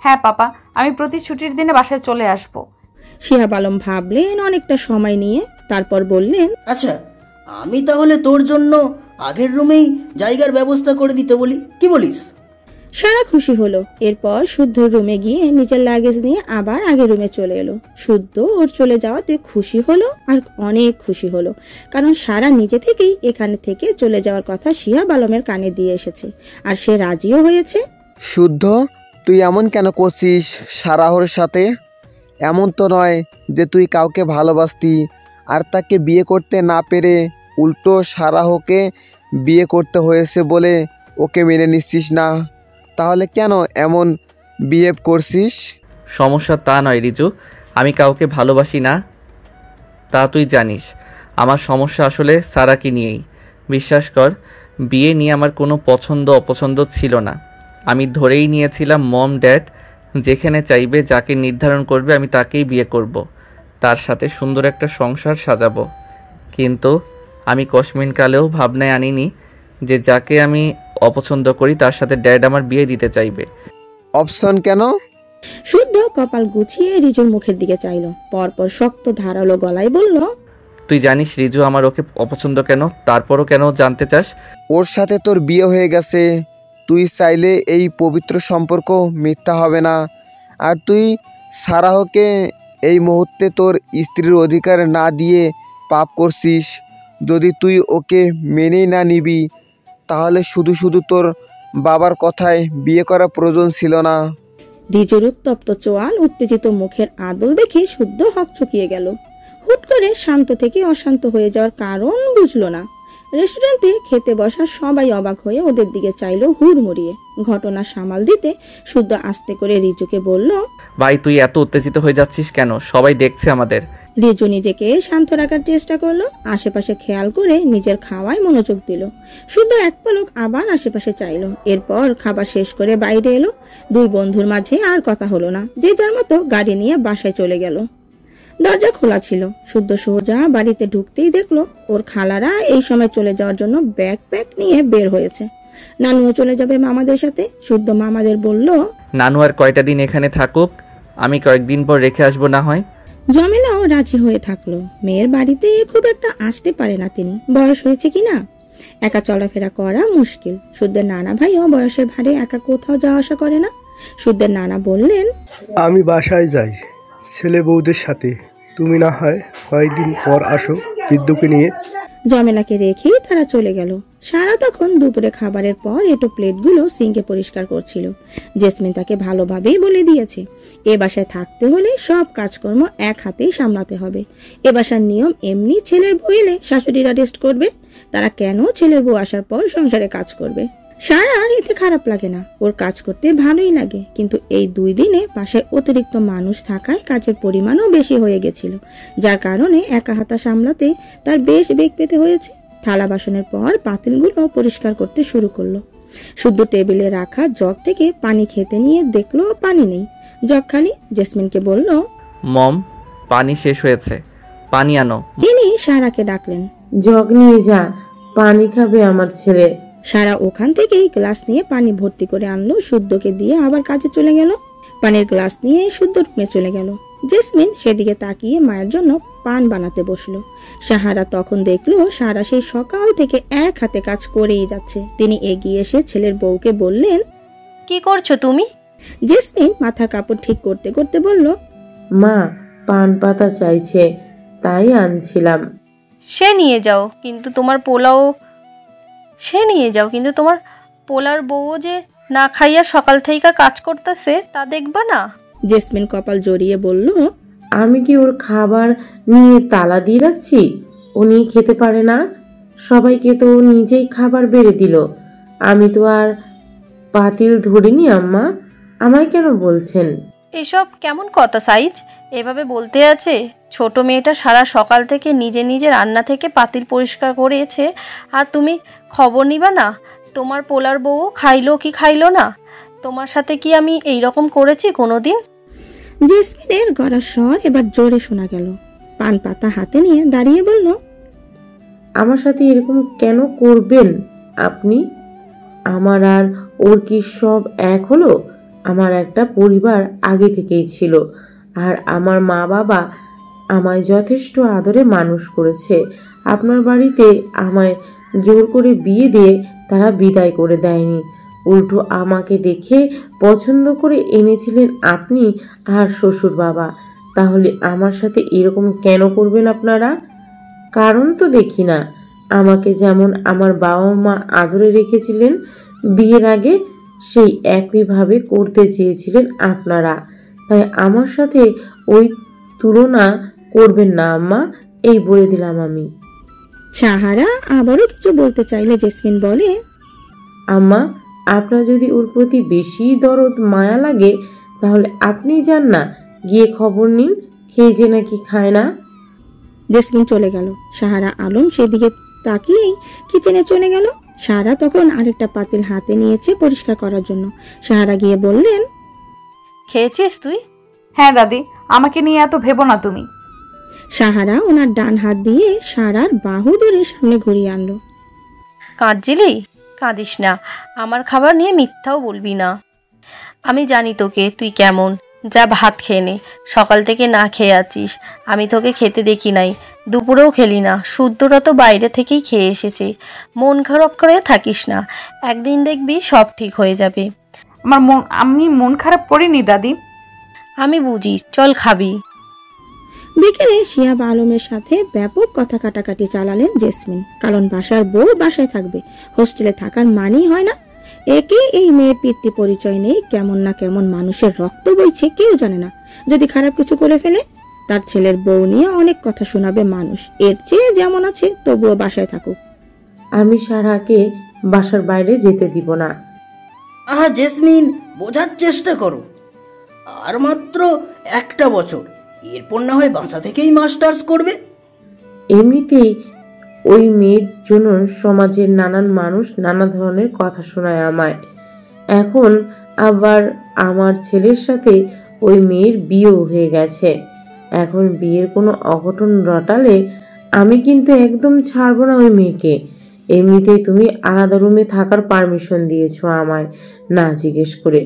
হ্যাঁ পাপা, আমি প্রতি ছুটির দিনে বাসায় চলে আসব। শিহাব আলম ভাবলেন অনেকটা সময় নিয়ে, তারপর বললেন, আচ্ছা, আমি তাহলে তোর জন্য আগের রুমেই জায়গার ব্যবস্থা করে দিতে বলি, কি বলিস? সারা খুশি হলো। এরপর শুদ্ধ রুমে গিয়ে নিজের লাগেজ নিয়ে আবার আগের রুমে চলে এলো। শুদ্ধ ওর চলে যাওয়াতে খুশি হলো, আর অনেক খুশি হলো, কারণ সারা নিজে থেকেই এখানে থেকে চলে যাওয়ার কথা শিহাব আলমের কানে দিয়ে এসেছে, আর সে রাজিও হয়েছে। শুদ্ধ, তুই এমন কেন করছিস সারাহর সাথে? এমন তো নয় যে তুই কাউকে ভালোবাসতি আর তাকে বিয়ে করতে না পেরে উল্টো সারাহকে বিয়ে করতে হয়েছে বলে ওকে মেনে নিচ্ছিস না। তাহলে কেন এমন বিহেভ করছিস? সমস্যা তা নয় রিজু, আমি কাউকে ভালোবাসি না তা তুই জানিস। আমার সমস্যা আসলে সারাকে নিয়েই। বিশ্বাস কর, বিয়ে নিয়ে আমার কোনো পছন্দ অপছন্দ ছিল না। আমি ধরেই নিয়েছিলাম মম ড্যাড যেখানে চাইবে, যাকে নির্ধারণ করবে আমি তাকেই বিয়ে করব, তার সাথে সুন্দর একটা সংসার সাজাবো। কিন্তু আমি কসমিনকালেও ভাবনায় আনিনি যে যাকে আমি অপছন্দ করি তার সাথে ড্যাড আমার বিয়ে দিতে চাইবে। অপশন কেন? শুদ্ধ কপাল গুছিয়ে রিজুর মুখের দিকে চাইলো, পরপর শক্ত ধারালো গলায় বলল, তুই জানিস রিজু আমার ওকে অপছন্দ কেন? তারপরও কেন জানতে চাস? ওর সাথে তোর বিয়ে হয়ে গেছে, তুই চাইলে এই পবিত্র সম্পর্ক মিথ্যা হবে না। আর তুই সারাহকে এই মুহূর্তে তোর স্ত্রীর অধিকার না দিয়ে পাপ করছিস। যদি তুই ওকে মেনেই না নিবি তাহলে শুধু শুধু তোর বাবার কথায় বিয়ে করা প্রয়োজন ছিল না। রিজুর উত্তপ্ত চোয়াল উত্তেজিত মুখের আদল দেখে শুদ্ধ হকচকিয়ে গেল। হুট করে শান্ত থেকে অশান্ত হয়ে যাওয়ার কারণ বুঝলো না। রেস্টুরেন্টে খেতে বসা সবাই অবাক হয়ে ওদের দিকে চাইলো হুড়মুড়িয়ে। ঘটনা সামাল দিতে শুদ্ধ আস্তে করে রিজুকে বলল, ভাই তুই এত উত্তেজিত হয়ে যাচ্ছিস কেন? সবাই দেখছে আমাদের। রিজু নিজেকে শান্ত রাখার চেষ্টা করলো, আশেপাশে খেয়াল করে নিজের খাওয়ায় মনোযোগ দিল। শুদ্ধ এক পলক আবার আশেপাশে চাইলো, এরপর খাবার শেষ করে বাইরে এলো। দুই বন্ধুর মাঝে আর কথা হলো না, যে যার মতো গাড়ি নিয়ে বাসায় চলে গেল। দরজা খোলা ছিল। শুদ্ধ সোজা বাড়িতে ঢুকতেই দেখলো ওর খালারা এই সময় চলে যাওয়ার জন্য ব্যাকপ্যাক নিয়ে বের হয়েছে। নানুও চলে যাবে মামাদের সাথে। শুদ্ধ মামাদের বলল, নানু আর কয়টা দিন এখানে থাকুক, আমি কয়েকদিন পর রেখে আসবো না হয়। জমেলাও রাজি হয়ে থাকলো। মেয়ের বাড়িতে খুব একটা আসতে পারে না তিনি, বয়স হয়েছে কিনা, একা চলাফেরা করা মুশকিল। শুদ্ধের নানা ভাইও বয়সের ভারে একা কোথাও যাওয়া আসা করে না। শুদ্ধের নানা বললেন, আমি বাসায় যাই ছেলে বউদের সাথে, তুমি না হয় কয়েকদিন পর আসো বিদ্যুকে নিয়ে। জমেলাকে রেখেই তারা চলে গেল। সারা তখন দুপুরে খাবারের পর এটো প্লেটগুলো সিঙ্কে পরিষ্কার করছিল। জেসমিন তাকে ভালোভাবেই বলে দিয়েছে, এ বাসায় থাকতে হলে সব কাজকর্ম এক হাতেই সামলাতে হবে। এ বাসার নিয়ম এমনি, ছেলের বউ এলে শাশুড়িরা রেস্ট করবে, তারা কেন ছেলের বউ আসার পর সংসারে কাজ করবে? সারার এতে খারাপ লাগে না, ওর কাজ করতে ভালোই লাগে। কিন্তু এই 2 দিনে পাশে অতিরিক্ত মানুষ থাকায় কাজের পরিমাণও বেশি হয়ে গেছিল, যার কারণে একা হাতা সামলাতে তার বেশ বেগ পেতে হয়েছে। থালা বাসনের পর পাতিলগুলো পরিষ্কার করতে শুরু করলো। শুদ্ধ টেবিলে রাখা জগ থেকে পানি খেতে নিয়ে দেখলো পানি নেই, জগ খালি। জেসমিনকে বলল, মম পানি শেষ হয়েছে, পানি আনো। তিনি সারাকে ডাকলেন, জগ নিয়ে যা, পানি খাবে আমার ছেলে। সারা ওখান থেকেই গ্লাস নিয়ে পানি ভর্তি করে আনলো, শুদ্ধকে দিয়ে আবার কাজে চলে গেল। পানির গ্লাস নিয়ে শুদ্ধ রুমে চলে গেল। জেসমিন সেদিকে তাকিয়ে মায়ের জন্য পান বানাতে বসলো। সাহারা তখন দেখলো সারা সেই সকাল থেকে এক হাতে কাজ করেই যাচ্ছে। তিনি এগিয়ে এসে ছেলের বউকে বললেন, কি করছো তুমি? জেসমিন মাথার কাপড় ঠিক করতে করতে বলল, মা পান পাতা চাইছে, তাই আনছিলাম। সে নিয়ে যাও, কিন্তু তোমার পোলাও সে নিয়ে যাও, কিন্তু তোমার পোলার বউও যে না খাইয়া সকাল থেকে কাজ করতেছে তা দেখবা না? জেসমিন কপাল জড়িয়ে বলল, আমি কি ওর খাবার নিয়ে তালা দিয়ে রাখছি? ও নিয়ে খেতে পারে না? সবাইকে তো ও নিজেই খাবার বেড়ে দিল। আমি তো আর পাতিল ধরিনি আম্মা, আমায় কেন বলছেন? এসব কেমন কথা সাইজ? এভাবে বলতে আছে? ছোট মেয়েটা সারা সকাল থেকে নিজে নিজে রান্না থেকে পাতিল পরিষ্কার করেছে, আর তুমি খবর নিবা না? তোমার পোলার বউ খাইলো কি খাইলো না? তোমার সাথে কি আমি এই রকম করেছি কোনোদিন? জেসমিনের গলার স্বর এবার জোরে শোনা গেল। পান পাতা হাতে নিয়ে দাঁড়িয়ে বলল, আমার সাথে এরকম কেন করবেন আপনি? আমার আর ওর কি সব এক হলো? আমার একটা পরিবার আগে থেকেই ছিল, আর আমার মা বাবা আমায় যথেষ্ট আদরে মানুষ করেছে। আপনার বাড়িতে আমায় জোর করে বিয়ে দিয়ে তারা বিদায় করে দেয়নি, উল্টো আমাকে দেখে পছন্দ করে এনেছিলেন আপনি আর শ্বশুর বাবা। তাহলে আমার সাথে এরকম কেন করবেন আপনারা? কারণ তো দেখি না। আমাকে যেমন আমার বাবা মা আদরে রেখেছিলেন বিয়ের আগে, সেই একইভাবে করতে চেয়েছিলেন আপনারা। তাই আমার সাথে ওই তুলনা করবেন না আম্মা, এই বলে দিলাম আমি। সাহারা আবারও কিছু বলতে চাইলে জেসমিন বলে, আম্মা, আপনার যদি ওর প্রতি বেশি দরদ মায়া লাগে তাহলে আপনি যান না, গিয়ে খবর নিন খেয়ে যে নাকি খায় না। জেসমিন চলে গেল। সাহারা আলম সেদিকে তাকিয়েই কিচেনে চলে গেল। সাহারা তখন আরেকটা পাতিল হাতে নিয়েছে পরিষ্কার করার জন্য। সাহারা গিয়ে বললেন, খেয়েছিস তুই? হ্যাঁ দাদি, আমাকে নিয়ে এত ভেবো না তুমি। সাহারা ওনার ডান হাত দিয়ে সারার বাহু ধরে সামনে ঘুরিয়ে আনলো। কাঁদছিলি? কাঁদিস না, আমার খাবার নিয়ে মিথ্যাও বলবি না। আমি জানি তোকে, তুই কেমন। যা ভাত খেয়ে নে, সকাল থেকে না খেয়ে আছিস। আমি তোকে খেতে দেখি নাই, দুপুরেও খেলি না। শুদ্ধরা তো বাইরে থেকেই খেয়ে এসেছে। মন খারাপ করে থাকিস না, একদিন দেখবি সব ঠিক হয়ে যাবে। আমি মন খারাপ করিনি দাদি। আমি বুঝি, চল খাবি। বিকেলে শিহাব আলমের সাথে ব্যাপক কথা কাটাকাটি চালালেন জেসমিন। কারণ বাসার বউ বাসায় থাকবে, হোস্টেলে থাকার মানেই হয় না। একে এই মেয়ের পিতৃ পরিচয় নেই, কেমন না কেমন মানুষের রক্ত বইছে কেউ জানে না। যদি খারাপ কিছু করে ফেলে, তার ছেলের বউ নিয়ে অনেক কথা শোনাবে মানুষ। এর চেয়ে যেমন আছে তবুও বাসায় থাকুক। আমি সারাকে বাসার বাইরে যেতে দিব না। আহা জেসমিন, বোঝার চেষ্টা করো। আর মাত্র একটা বছর, এরপর না হয় বাসা থেকেই মাস্টার্স করবে। এমনিতেই ওই মেয়ের জন্য সমাজের নানান মানুষ নানা ধরনের কথা শোনায় আমায়। এখন আবার আমার ছেলের সাথে ওই মেয়ের বিয়েও হয়ে গেছে। এখন বিয়ের কোনো অঘটন রটালে আমি কিন্তু একদম ছাড়বো না ওই মেয়েকে। এমনিতেই তুমি আলাদা রুমে থাকার পারমিশন দিয়েছো আমায় না জিজ্ঞেস করে।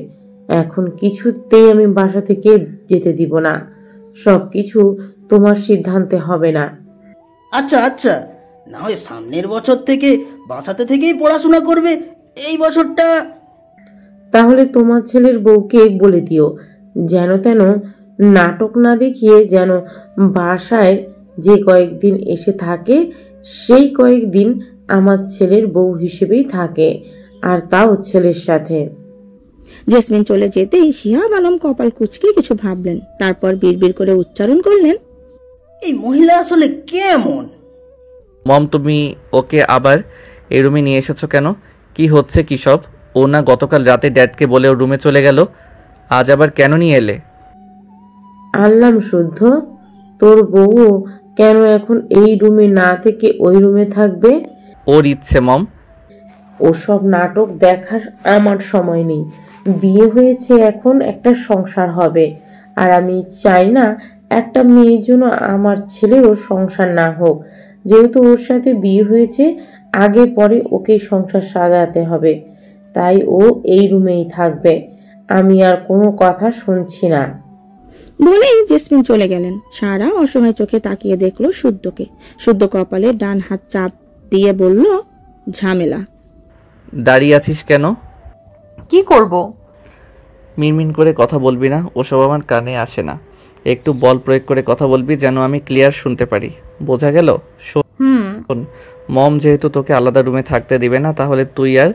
এখন কিছুতেই আমি বাসা থেকে যেতে দিব না। সব কিছু তোমার সিদ্ধান্তে হবে না। আচ্ছা আচ্ছা, না হয় সামনের বছর থেকে বাসাতে থেকেই পড়াশোনা করবে, এই বছরটা। তাহলে তোমার ছেলের বউকে বলে দিও যেন তেন নাটক না দেখিয়ে যেন বাসায় যে কয়েকদিন এসে থাকে সেই কয়েকদিন আমার ছেলের বউ হিসেবেই থাকে, আর তাও ছেলের সাথে। জেসমিন চলে যেতেই শিহাব আলম কপাল কুঁচকে কিছু ভাবলেন, তারপর বিড়বিড় করে উচ্চারণ করলেন, এই মহিলা আসলে কেমন? মম, তুমি ওকে আবার এই রুমে নিয়ে এসেছো কেন? কি হচ্ছে কি সব? ও না গতকাল রাতে ড্যাডকে বলে ওর রুমে চলে গেল, আজ আবার কেন নিয়ে এলে? আনলাম শুদ্ধ। তোর বউ কেন এখন এই রুমে না থেকে ওই রুমে থাকবে? ওর ইচ্ছে মম। ওসব নাটক দেখার আমার সময় নেই। বিয়ে হয়েছে, এখন একটা সংসার হবে, আর আমি চাই না একটা মেয়ের জন্য আমার ছেলেরও সংসার না হোক। যেহেতু ওর সাথে বিয়ে হয়েছে, আগে পরে ওকে সংসার সাজাতে হবে, তাই ও এই রুমেই থাকবে। আমি আর কোনো কথা শুনছি না। বলেই জেসমিন চলে গেলেন। সারা অসময় চোখে তাকিয়ে দেখলো শুদ্ধকে। শুদ্ধ কপালে ডান হাত চাপ দিয়ে বলল, ঝামেলা। দাঁড়িয়ে আছিস কেন? কি করব? মিনমিন করে কথা বলবি না, ওসব আমার কানে আসে না। একটু বল প্রয়োগ করে কথা বলবি যেন আমি ক্লিয়ার শুনতে পারি, বোঝা গেল? মম যেহেতু তোকে আলাদা রুমে থাকতে দিবে না, তাহলে তুই আর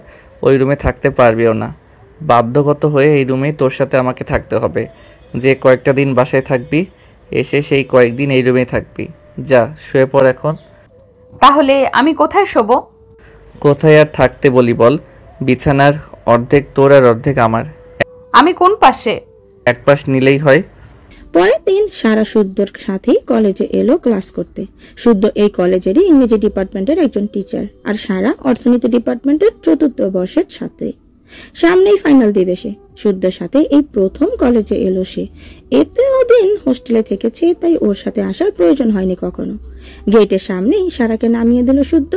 ওই রুমে থাকতে পারবিও না। বাধ্যগত হয়ে এই রুমেই তোর সাথে আমাকে থাকতে হবে। যে কয়েকটা দিন বাসায় থাকবি, এসে সেই কয়েকদিন এই রুমেই থাকবি। যা, শুয়ে পড় এখন। তাহলে আমি কোথায় শোবো? কোথায় আর থাকতে বলি বল? বিছানার অর্ধেক তোর আর অর্ধেক আমার। আমি কোন পাশে? এক পাশ নিলেই হয়। পরের দিন সারা শুদ্ধর সাথেই কলেজে এলো ক্লাস করতে। শুদ্ধ এই কলেজেরই ইংরেজি ডিপার্টমেন্টের একজন টিচার, আর সারা অর্থনীতি ডিপার্টমেন্টের 4th বর্ষের ছাত্রী। সামনেই ফাইনাল দিবে সে। শুদ্ধর সাথে এই প্রথম কলেজে এলো সে। এতে ওদিন হোস্টেলে থেকেছে, তাই ওর সাথে আসার প্রয়োজন হয়নি কখনো। গেটের সামনেই সারাকে নামিয়ে দিল শুদ্ধ।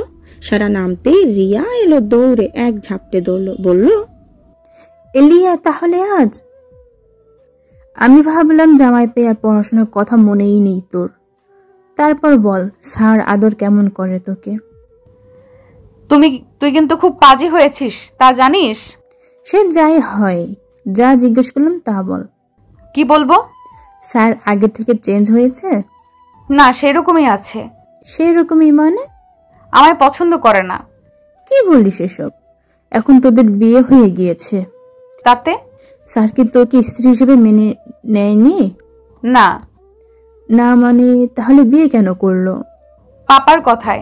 সারা নামতেই রিয়া এলো দৌড়ে, এক ঝাপটে দৌড়লো, বলল, এলিয়া তাহলে আজ? আমি ভাবলাম জামাই পেয়ে আর পড়াশোনার কথা মনেই নেই তোর। তারপর বল, স্যার আদর কেমন করে তোকে? তুই কিন্তু খুব পাজি হয়েছিস, তা জানিস? সে যাই হয়, যা জিজ্ঞেস করলাম তা বল। কি বলবো? স্যার আগে থেকে চেঞ্জ হয়েছে? না, সেরকমই আছে। সেরকমই মানে? আমায় পছন্দ করে না। কি বলিস এসব? এখন তোদের বিয়ে হয়ে গিয়েছে। তাতে? স্যার কি তোকে স্ত্রী হিসেবে মেনে নেয়নি? না। না মানে তাহলে বিয়ে কেন করলো? পাপার কথায়।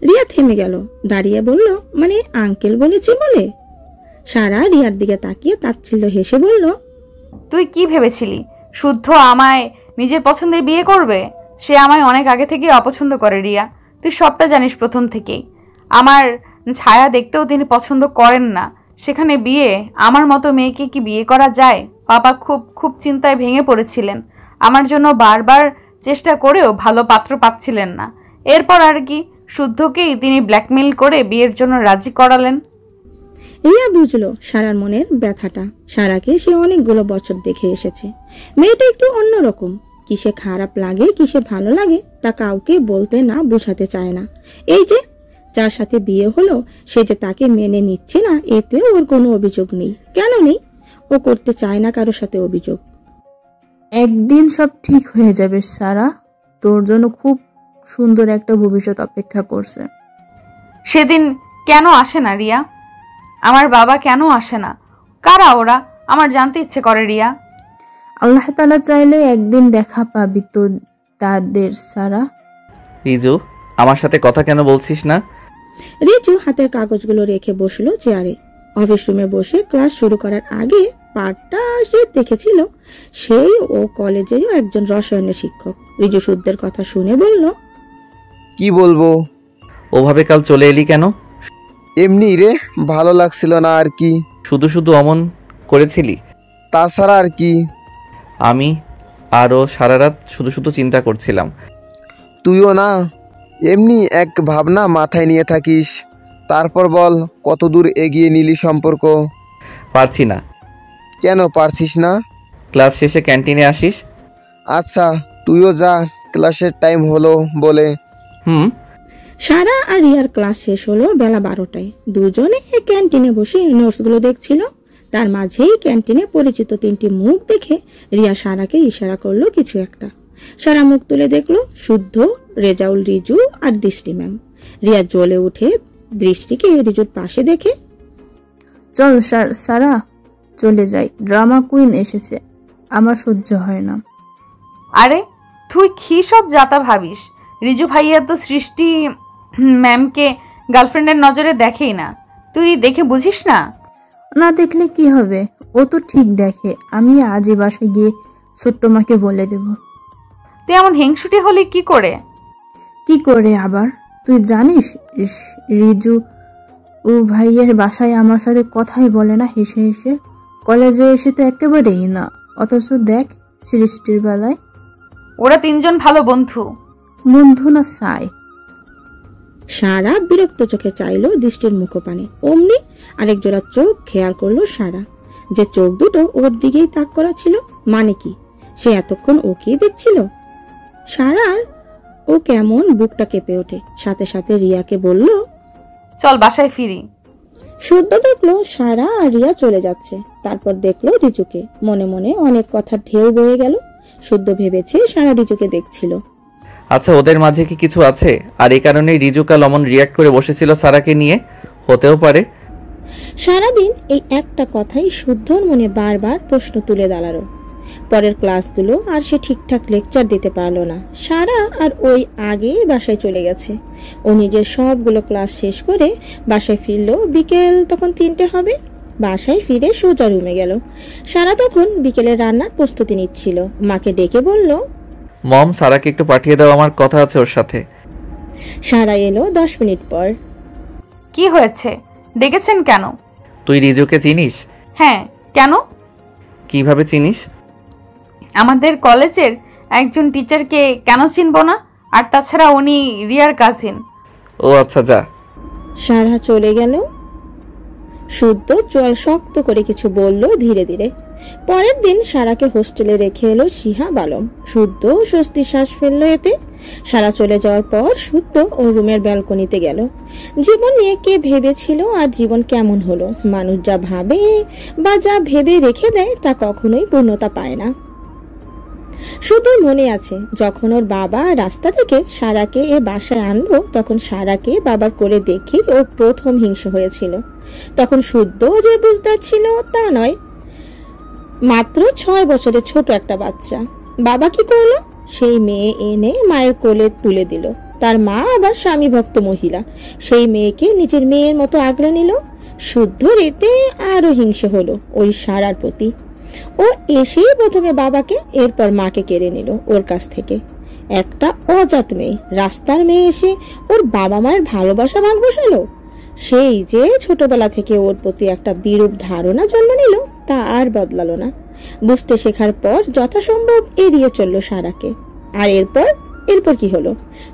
রিয়া থেমে গেল, দাঁড়িয়ে বলল, মানে আঙ্কেল বলেছে বলে? সারা রিয়ার দিকে তাকিয়ে তাচ্ছিল্য হেসে বলল, তুই কি ভেবেছিলি শুদ্ধ আমায় নিজের পছন্দে বিয়ে করবে? সে আমায় অনেক আগে থেকে অপছন্দ করে রিয়া, তুই সবটা জানিস প্রথম থেকেই। আমার ছায়া দেখতেও তিনি পছন্দ করেন না, সেখানে বিয়ে? আমার মতো মেয়েকে কি বিয়ে করা যায়? পাপা খুব খুব চিন্তায় ভেঙে পড়েছিলেন। আমার জন্য বারবার চেষ্টা করেও ভালো পাত্র পাচ্ছিলেন না। এরপর আর কি, শুদ্ধকেই তিনি ব্ল্যাকমেল করে বিয়ের জন্য রাজি করালেন। রিয়া বুঝলো সারার মনের ব্যথাটা। সারাকে সে অনেকগুলো বছর দেখে এসেছে। মেয়েটা একটু অন্যরকম। কিসে খারাপ লাগে, কিসে ভালো লাগে, তা কাউকে বলতে না বোঝাতে চায় না। এই যে যার সাথে বিয়ে হলো, সে যে তাকে মেনে নিচ্ছে না, এতে ওর কোনো অভিযোগ নেই। কেন নেই? ও করতে চায় না কারোর সাথে অভিযোগ। একদিন সব ঠিক হয়ে যাবে সারা, তোর জন্য খুব সুন্দর একটা ভবিষ্যৎ অপেক্ষা করছে। সেদিন কেন আসে না রিয়া? আমার বাবা কেন আসে না? কারা ওরা? আমার জানতে ইচ্ছে করে রিয়া। আল্লাহ তাআলা চাইলে একদিন দেখা পাবি তো তাদের। সারা, রিজু, আমার সাথে কথা কেন বলছিস না? রিজু হাতের কাগজগুলো রেখে বসলো চেয়ারে। অফিস রুমে বসে ক্লাস শুরু করার আগে পাঠটা সে দেখেছিল। সেই ও কলেজেরও একজন রসায়নের শিক্ষক। রিজু শুদ্ধের কথা শুনে বলল, কি বলবো? ওভাবে কাল চলে এলি কেন? এমনি রে, ভালো লাগছিল না আর কি। শুধু শুধু অমন করেছিলি? তাছাড়া আর কি। আমি আরও সারা রাত শুধু শুধু চিন্তা করছিলাম। তুইও না এমনি এক ভাবনা মাথায় নিয়ে থাকিস। তারপর বল, কত দূর এগিয়ে নিলি সম্পর্ক? পারছি না। কেন পারছিস না? ক্লাস শেষে ক্যান্টিনে আসিস। আচ্ছা, তুইও যা, ক্লাসের টাইম হলো বলে। সারা আর রিয়ার ক্লাস শেষ হলো বেলা 12টায়। দুজনে ক্যান্টিনে বসে নোটসগুলো দেখছিল। তার মাঝেই ক্যান্টিনে পরিচিত 3টি মুখ দেখে রিয়া সারাকে ইশারা করলো কিছু একটা। সারা মুখ তুলে দেখলো শুদ্ধ, রেজাউল, রিজু আর দৃষ্টি ম্যাম। রিয়া জ্বলে উঠে দৃষ্টিকে রিজুর পাশে দেখে, চল সারা চলে যাই, ড্রামা কুইন এসেছে, আমার সহ্য হয় না। আরে তুই কি সব যাতা ভাবিস? রিজু ভাইয়া তো সৃষ্টি ম্যামকে গার্লফ্রেন্ডের নজরে দেখেই না, তুই দেখে বুঝিস না? না দেখলে কি হবে, ও তো ঠিক দেখে। আমি আজই বাসায় গিয়ে ছোট্ট মাকে বলে দেব। তুই এমন হিংসুটে হলি কি করে? কি করে আবার? তুই জানিস রিজু ও ভাইয়ের বাসায় আমার সাথে কথাই বলে না, হেসে হেসে। কলেজে এসে তো একেবারেই না, অথচ দেখ সৃষ্টির বেলায়। ওরা 3জন ভালো বন্ধু। বন্ধু না চাই। সারা বিরক্ত চোখে চাইলো দৃষ্টির মুখপানে। অমনি আরেক জোড়া চোখ খেয়াল করলো সারা। যে চোখ দুটো ওর দিকেই তাক করা ছিল, মানে কি সে এতক্ষণ ওকেই দেখছিল? সারার ও কেমন বুকটা কেঁপে ওঠে। সাথে সাথে রিয়াকে বলল, চল বাসায় ফিরি। শুদ্ধ দেখলো সারা আর রিয়া চলে যাচ্ছে। তারপর দেখলো রিজুকে। মনে মনে অনেক কথা ঢেউ বয়ে গেল। শুদ্ধ ভেবেছে সারা রিজুকে দেখছিল। আচ্ছা, ওদের মাঝে কি কিছু আছে? আর এই কারণেই রিজু কাল অমন রিয়াক্ট করে বসেছিল সারাকে নিয়ে? হতেও পারে। সারাদিন এই একটা কথাই শুদ্ধর মনে বারবার প্রশ্ন তুলে দাঁড়ালো। পরের ক্লাসগুলো আর সে ঠিকঠাক লেকচার দিতে পারলো না। সারা আর ওই আগে বাসায় চলে গেছে। ও নিজের সবগুলো ক্লাস শেষ করে বাসায় ফিরলো বিকেল তখন 3টে হবে। বাসায় ফিরে সোজা রুমে গেল। সারা তখন বিকেলের রান্নার প্রস্তুতি নিচ্ছিল। মাকে ডেকে বলল, মম, সারাকে একটু পাঠিয়ে দাও, আমার কথা আছে ওর সাথে। সারা এলো 10 মিনিট পর। কি হয়েছে, ডেকেছেন কেন? তুই রিজুকে চিনিস? হ্যাঁ, কেন? কিভাবে চিনিস? আমাদের কলেজের একজন টিচারকে কেন চিনব না? আর তাছাড়া উনি রিয়ার কাজিন। ও আচ্ছা, যা। সারা চলে গেল। শুদ্ধ চল শক্ত করে কিছু বলল ধীরে ধীরে। পরের দিন সারাকে হোস্টেলে রেখে এলো শিহাব আলম। শুদ্ধ স্বস্তি শ্বাস ফেললো এতে। সারা চলে যাওয়ার পর শুদ্ধ ও রুমের ব্যালকনিতে গেল। জীবন নিয়ে কে ভেবেছিল আর জীবন কেমন হলো? মানুষ যা ভাবে বা যা ভেবে রেখে দেয় তা কখনোই পূর্ণতা পায় না। শুধু মনে আছে যখন ওর বাবা রাস্তা থেকে সারাকে এ বাসায় আনলো, তখন সারাকে বাবার কোলে দেখে ওর প্রথম হিংসা হয়েছিল। তখন শুদ্ধ যে বুঝতে ছিল তা নয়, মাত্র 6 বছরের ছোট একটা বাচ্চা। বাবা কি করলো? সেই মেয়ে এনে মায়ের কোলে তুলে দিল। তার মা আবার স্বামী ভক্ত মহিলা, সেই মেয়েকে নিজের মেয়ের মতো আগলে নিল। শুদ্ধ রেতে আরো হিংসে হলো ওই সারার প্রতি। ও এসেই প্রথমে বাবাকে, এরপর মাকে কেড়ে নিল ওর কাছ থেকে। একটা অজাত মেয়ে, রাস্তার মেয়ে এসে ওর বাবা মায়ের ভালোবাসা ভাগ বসালো। সেই যে ছোটবেলা থেকে ওর প্রতি একটা বিরূপ ধারণা জন্ম নিল তা আর বদলালো না। বুঝতে শেখার পর যথাসম্ভব এড়িয়ে চলল সারাকে। আর এরপর কি হলো?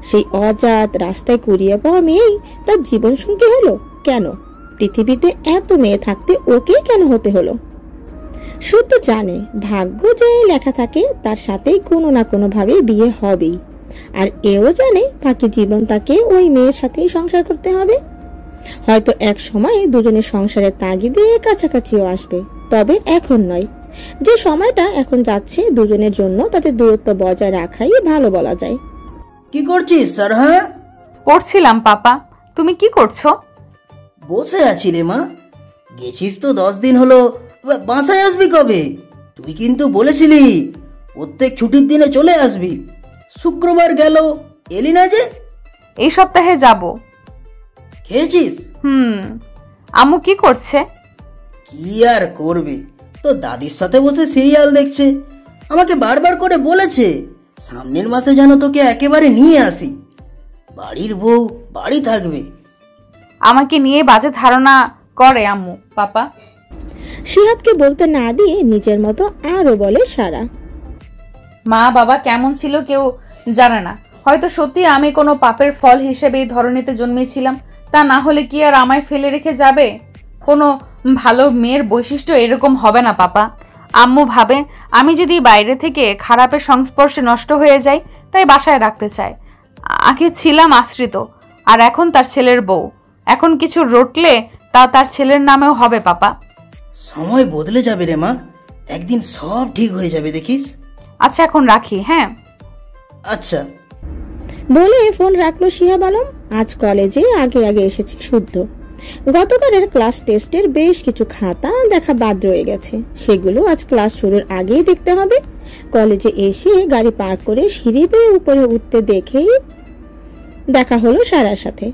সেই অজাত রাস্তায় কুড়িয়ে পাওয়া মেয়েই তার জীবন সঙ্গী হলো। কেন? পৃথিবীতে এত মেয়ে থাকতে ওকে কেন হতে হলো? শুদ্ধ জানে ভাগ্য যে লেখা থাকে তার সাথেই কোনো না কোনো ভাবে বিয়ে হবেই। আর এও জানে বাকি জীবন তাকে ওই মেয়ের সাথেই সংসার করতে হবে। হয়তো এক সময় দুজনের সংসারের তাগিদে কাছাকাছিও আসবে, তবে এখন নয়। যে সময়টা এখন যাচ্ছে দুজনের জন্য তাতে দূরত্ব বজায় রাখাই ভালো বলা যায়। কি করছিস স্যার? হ্যাঁ, পড়ছিলাম পাপা। তুমি কি করছো? বসে আছি রে মা। গেছিস তো 10 দিন হলো, বাসায় আসবি কবে? তুই কিন্তু বলেছিলি প্রত্যেক ছুটির দিনে চলে আসবি। শুক্রবার গেল, এলি না যে? এই সপ্তাহে যাব। খেয়েছিস? আম্মু কি করছে? কি আর করবে, তো দাদির সাথে বসে সিরিয়াল দেখছে। আমাকে বারবার করে বলেছে সামনের মাসে যেন তোকে একেবারে নিয়ে আসি। বাড়ির বউ বাড়ি থাকবে। আমাকে নিয়ে বাজে ধারণা করে আম্মু পাপা। শিহাবকে বলতে না দিয়ে নিজের মতো আরো বলে সারা। মা বাবা কেমন ছিল কেউ জানে না। হয়তো সত্যি আমি কোনো পাপের ফল হিসেবে এই ধরনীতে জন্মেছিলাম। তা না হলে কি আর আমায় ফেলে রেখে যাবে? কোনো ভালো মেয়ের বৈশিষ্ট্য এরকম হবে না পাপা। আম্মু ভাবে আমি যদি বাইরে থেকে খারাপের সংস্পর্শে নষ্ট হয়ে যাই, তাই বাসায় রাখতে চায়। আগে ছিলাম আশ্রিত, আর এখন তার ছেলের বউ। এখন কিছু রটলে তা তার ছেলের নামেও হবে পাপা। সময় বদলে যাবে রে মা, একদিন সব ঠিক হয়ে যাবে দেখিস। আচ্ছা, এখন রাখি। হ্যাঁ, আচ্ছা বলে ফোন রাখলো শিহাব আলম। আজ কলেজে আগে আগে এসেছে শুদ্ধ। গতকালের ক্লাস টেস্টের বেশ কিছু খাতা দেখা বাদ রয়ে গেছে, সেগুলো আজ ক্লাস শুরুর আগেই দেখতে হবে। কলেজে এসে গাড়ি পার্ক করে সিঁড়ি বেয়ে উপরে উঠতে দেখেই দেখা হলো সারার সাথে।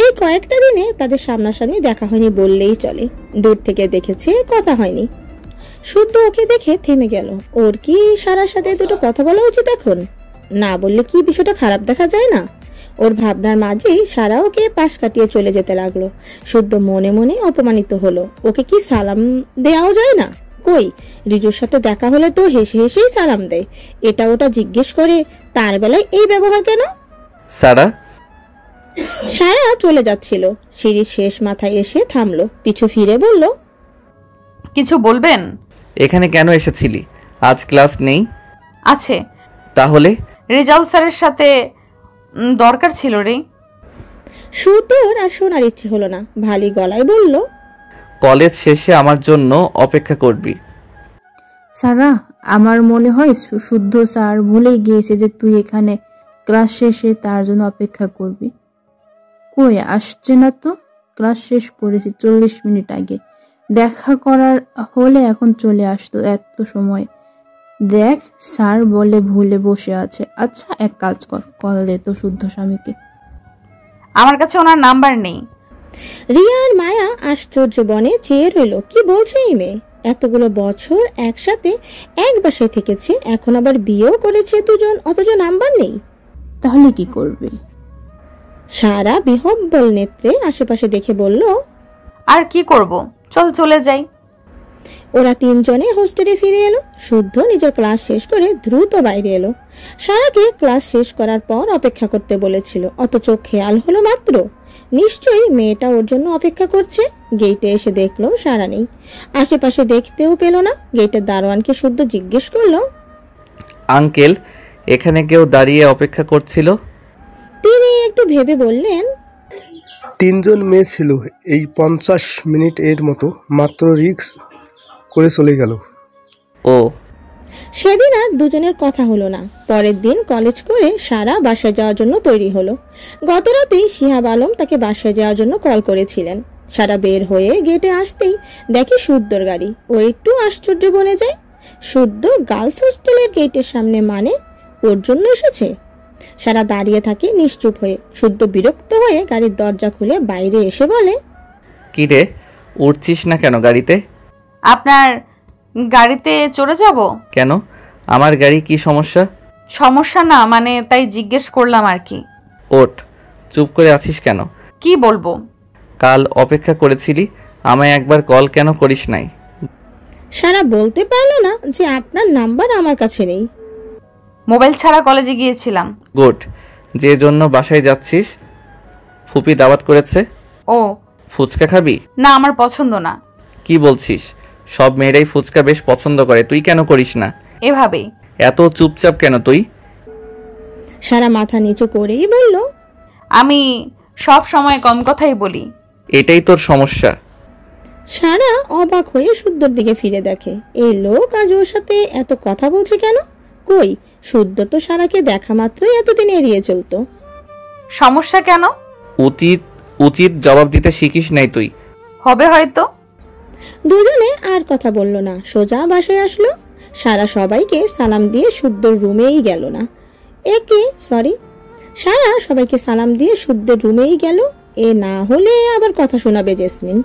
এই কয়েকটা দিনে তাদের সামনাসামনি দেখা হয়নি বললেই চলে। দূর থেকে দেখেছে, কথা হয়নি। শুদ্ধ ওকে দেখে থেমে গেল। ওর কি সারার সাথে দুটো কথা বলা উচিত এখন? না বললে কি বিষয়টা খারাপ দেখা যায় না? ওর ভাবনার মাঝেই সারা ওকে পাশ কাটিয়ে চলে যেতে লাগলো। শুদ্ধ মনে মনে অপমানিত হলো। ওকে কি সালাম দেওয়াও যায় না? কই, রিজুর সাথে দেখা হলে তো হেসে হেসেই সালাম দেয়। এটা ওটা জিজ্ঞেস করে, তার বেলায় এই ব্যবহার কেন? সারা চলে যাচ্ছিল, সিঁড়ির শেষ মাথায় এসে থামলো। পিছু ফিরে বলল, কিছু বলবেন? এখানে কেন এসেছিলি? আজ ক্লাস নেই? আছে। তাহলে? রেজাল্ট স্যারের সাথে দরকার ছিল রে। সুতোর আর শোনার ইচ্ছে হলো না, ভারী গলায় বলল, কলেজ শেষে আমার জন্য অপেক্ষা করবি। সারা, আমার মনে হয় শুদ্ধ স্যার ভুলে গিয়েছে যে তুই এখানে ক্লাস শেষে তার জন্য অপেক্ষা করবি। কই আসছে না তো? ক্লাস শেষ করেছি 40 মিনিট আগে। দেখা করার হলে এখন চলে আসতো এত সময়। দেখ স্যার বলে ভুলে বসে আছে। আচ্ছা এক কাজ কর, কল দে তো শুদ্ধ স্বামীকে। আমার কাছে ওনার নাম্বার নেই। রিয়া আর মায়া আশ্চর্য বনে চেয়ে রইল, কি বলছে এই মেয়ে? এতগুলো বছর একসাথে এক বাসায় থেকেছে, এখন আবার বিয়েও করেছে দুজন, অথচ নাম্বার নেই। তাহলে কি করবে? সারা বিহব্বল নেত্রে আশেপাশে দেখে বলল, আর কি করব, চল চলে যাই। ওরা তিনজনে হোস্টেলে ফিরে এলো। শুদ্ধ নিজের ক্লাস শেষ করে দ্রুত বাইরে এলো। সারাকে ক্লাস শেষ করার পর অপেক্ষা করতে বলেছিল, অথচ খেয়াল হলো মাত্র নিশ্চয়ই মেয়েটা ওর জন্য অপেক্ষা করছে। গেটে এসে দেখলো সারা নেই, আশেপাশে দেখতেও পেল না। গেটের দারোয়ানকে শুদ্ধ জিজ্ঞেস করলো, আঙ্কেল এখানে কেউ দাঁড়িয়ে অপেক্ষা করছিল? তিনি একটু ভেবে বললেন, 3 জন মেয়ে ছিল, এই 50 মিনিট এর মতো মাত্র রিক্স করে চলে গেল। ও, সেদিন আর দুজনের কথা হলো না। পরের দিন কলেজ করে সারা বাসায় যাওয়ার জন্য তৈরি হলো। গত রাতেই শিহাব আলম তাকে বাসায় যাওয়ার জন্য কল করেছিলেন। সারা বের হয়ে গেটে আসতেই দেখে শুদ্ধর গাড়ি। ও একটু আশ্চর্য বনে যায়। শুদ্ধ গার্লস হোস্টেলের গেটের সামনে, মানে ওর জন্য এসেছে? সারা দাঁড়িয়ে থাকে নিশ্চুপ হয়ে। শুদ্ধ বিরক্ত হয়ে গাড়ির দরজা খুলে বাইরে এসে বলে, কি রে উঠছিস না কেন গাড়িতে? আপনার গাড়িতে চড়ে যাব। কেন, আমার গাড়ি কি সমস্যা? সমস্যা না মানে তাই জিজ্ঞেস করলাম আর কি। ওঠ, চুপ করে আছিস কেন? কি বলবো? কাল অপেক্ষা করেছিলি, আমায় একবার কল কেন করিস নাই? সারা বলতে পারলো না যে আপনার নাম্বার আমার কাছে নেই। মোবাইল ছাড়া কলেজে গিয়েছিলাম। গুড, যে জন্য বাসায় যাচ্ছিস ফুপি দাওয়াত করেছে। ও, ফুচকা খাবি? না আমার পছন্দ না। কি বলছিস? সব মেয়েরাই ফুচকা বেশ পছন্দ করে, তুই কেন করিস না? এভাবেই। এত চুপচাপ কেন তুই? সারা মাথা নিচু করেই বলল, আমি সব সময় কম কথাই বলি। এটাই তোর সমস্যা। সারা অবাক হয়ে শুদ্ধর দিকে ফিরে দেখে, এই লোক আজ ওর সাথে এত কথা বলছে কেন? কই, শুদ্ধ তো সারাকে দেখা মাত্রই এতদিন এড়িয়ে চলতো। সমস্যা কেন? উচিত উচিত জবাব দিতে শিখিস নাই তুই। হবে হয়তো। দুজনে আর কথা বলল না, সোজা বাসায় আসলো। সারা সবাইকে সালাম দিয়ে শুদ্ধর রুমেই গেল না। সারা সবাইকে সালাম দিয়ে শুদ্ধর রুমেই গেল। এ না হলে আবার কথা শোনাবে জেসমিন।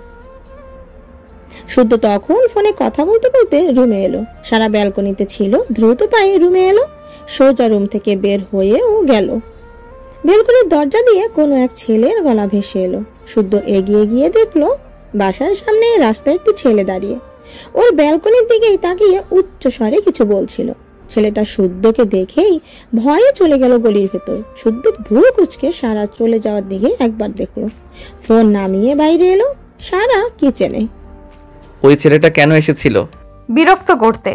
শুদ্ধ তখন ফোনে কথা বলতে বলতে রুমে এলো। সারা ব্যালকনিতে ছিল, দ্রুত পায়ে রুমে এলো। সোজা রুম থেকে বের হয়ে ও গেল। ব্যালকনির দরজা দিয়ে কোনো এক ছেলের গলা ভেসে এলো। শুদ্ধ এগিয়ে গিয়ে দেখলো বাসার সামনে রাস্তায় একটি ছেলে দাঁড়িয়ে। ওর ব্যালকনির দিকেই তাকিয়ে উচ্চ স্বরে কিছু বলছিল। ছেলেটা শুদ্ধকে দেখেই ভয়ে চলে গেল গলির ভেতর। শুদ্ধ ভ্রু কুচকে সারা চলে যাওয়ার দিকে একবার দেখলো, ফোন নামিয়ে বাইরে এলো। সারা কিচেনে। ওই ছেলেটা কেন এসেছিল? বিরক্ত করতে।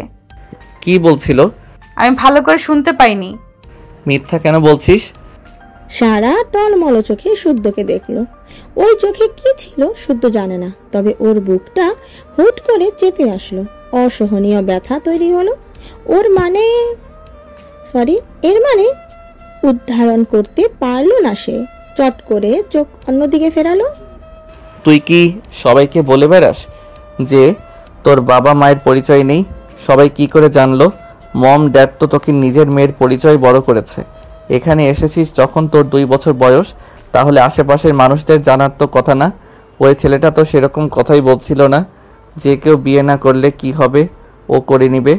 কি বলছিল? আমি ভালো করে শুনতে পাইনি। মিথ্যা কেন বলছিস? সারা টলমল চোখে শুদ্ধকে দেখলো। ওই চোখে কি ছিল শুদ্ধ জানে না, তবে ওর বুকটা হুট করে চেপে আসলো। অসহনীয় ব্যথা তৈরি হলো। এর মানে উদ্ধারণ করতে পারলো না সে। চট করে চোখ অন্যদিকে ফেরালো। তুই কি সবাইকে বলে বেড়াস যে তোর বাবা মায়ের পরিচয় নেই? সবাই কি করে জানলো? মম ড্যাড তো তোকে নিজের মেয়ের পরিচয় বড় করেছে। এখানে এসেছিস যখন তোর 2 বছর বয়স, তাহলে আশেপাশের মানুষদের জানার তো কথা না? ওই ছেলেটা তো সেরকম কথাই বলছিল না যে কেউ বিয়ে না করলে কি হবে, ও করে নিবে,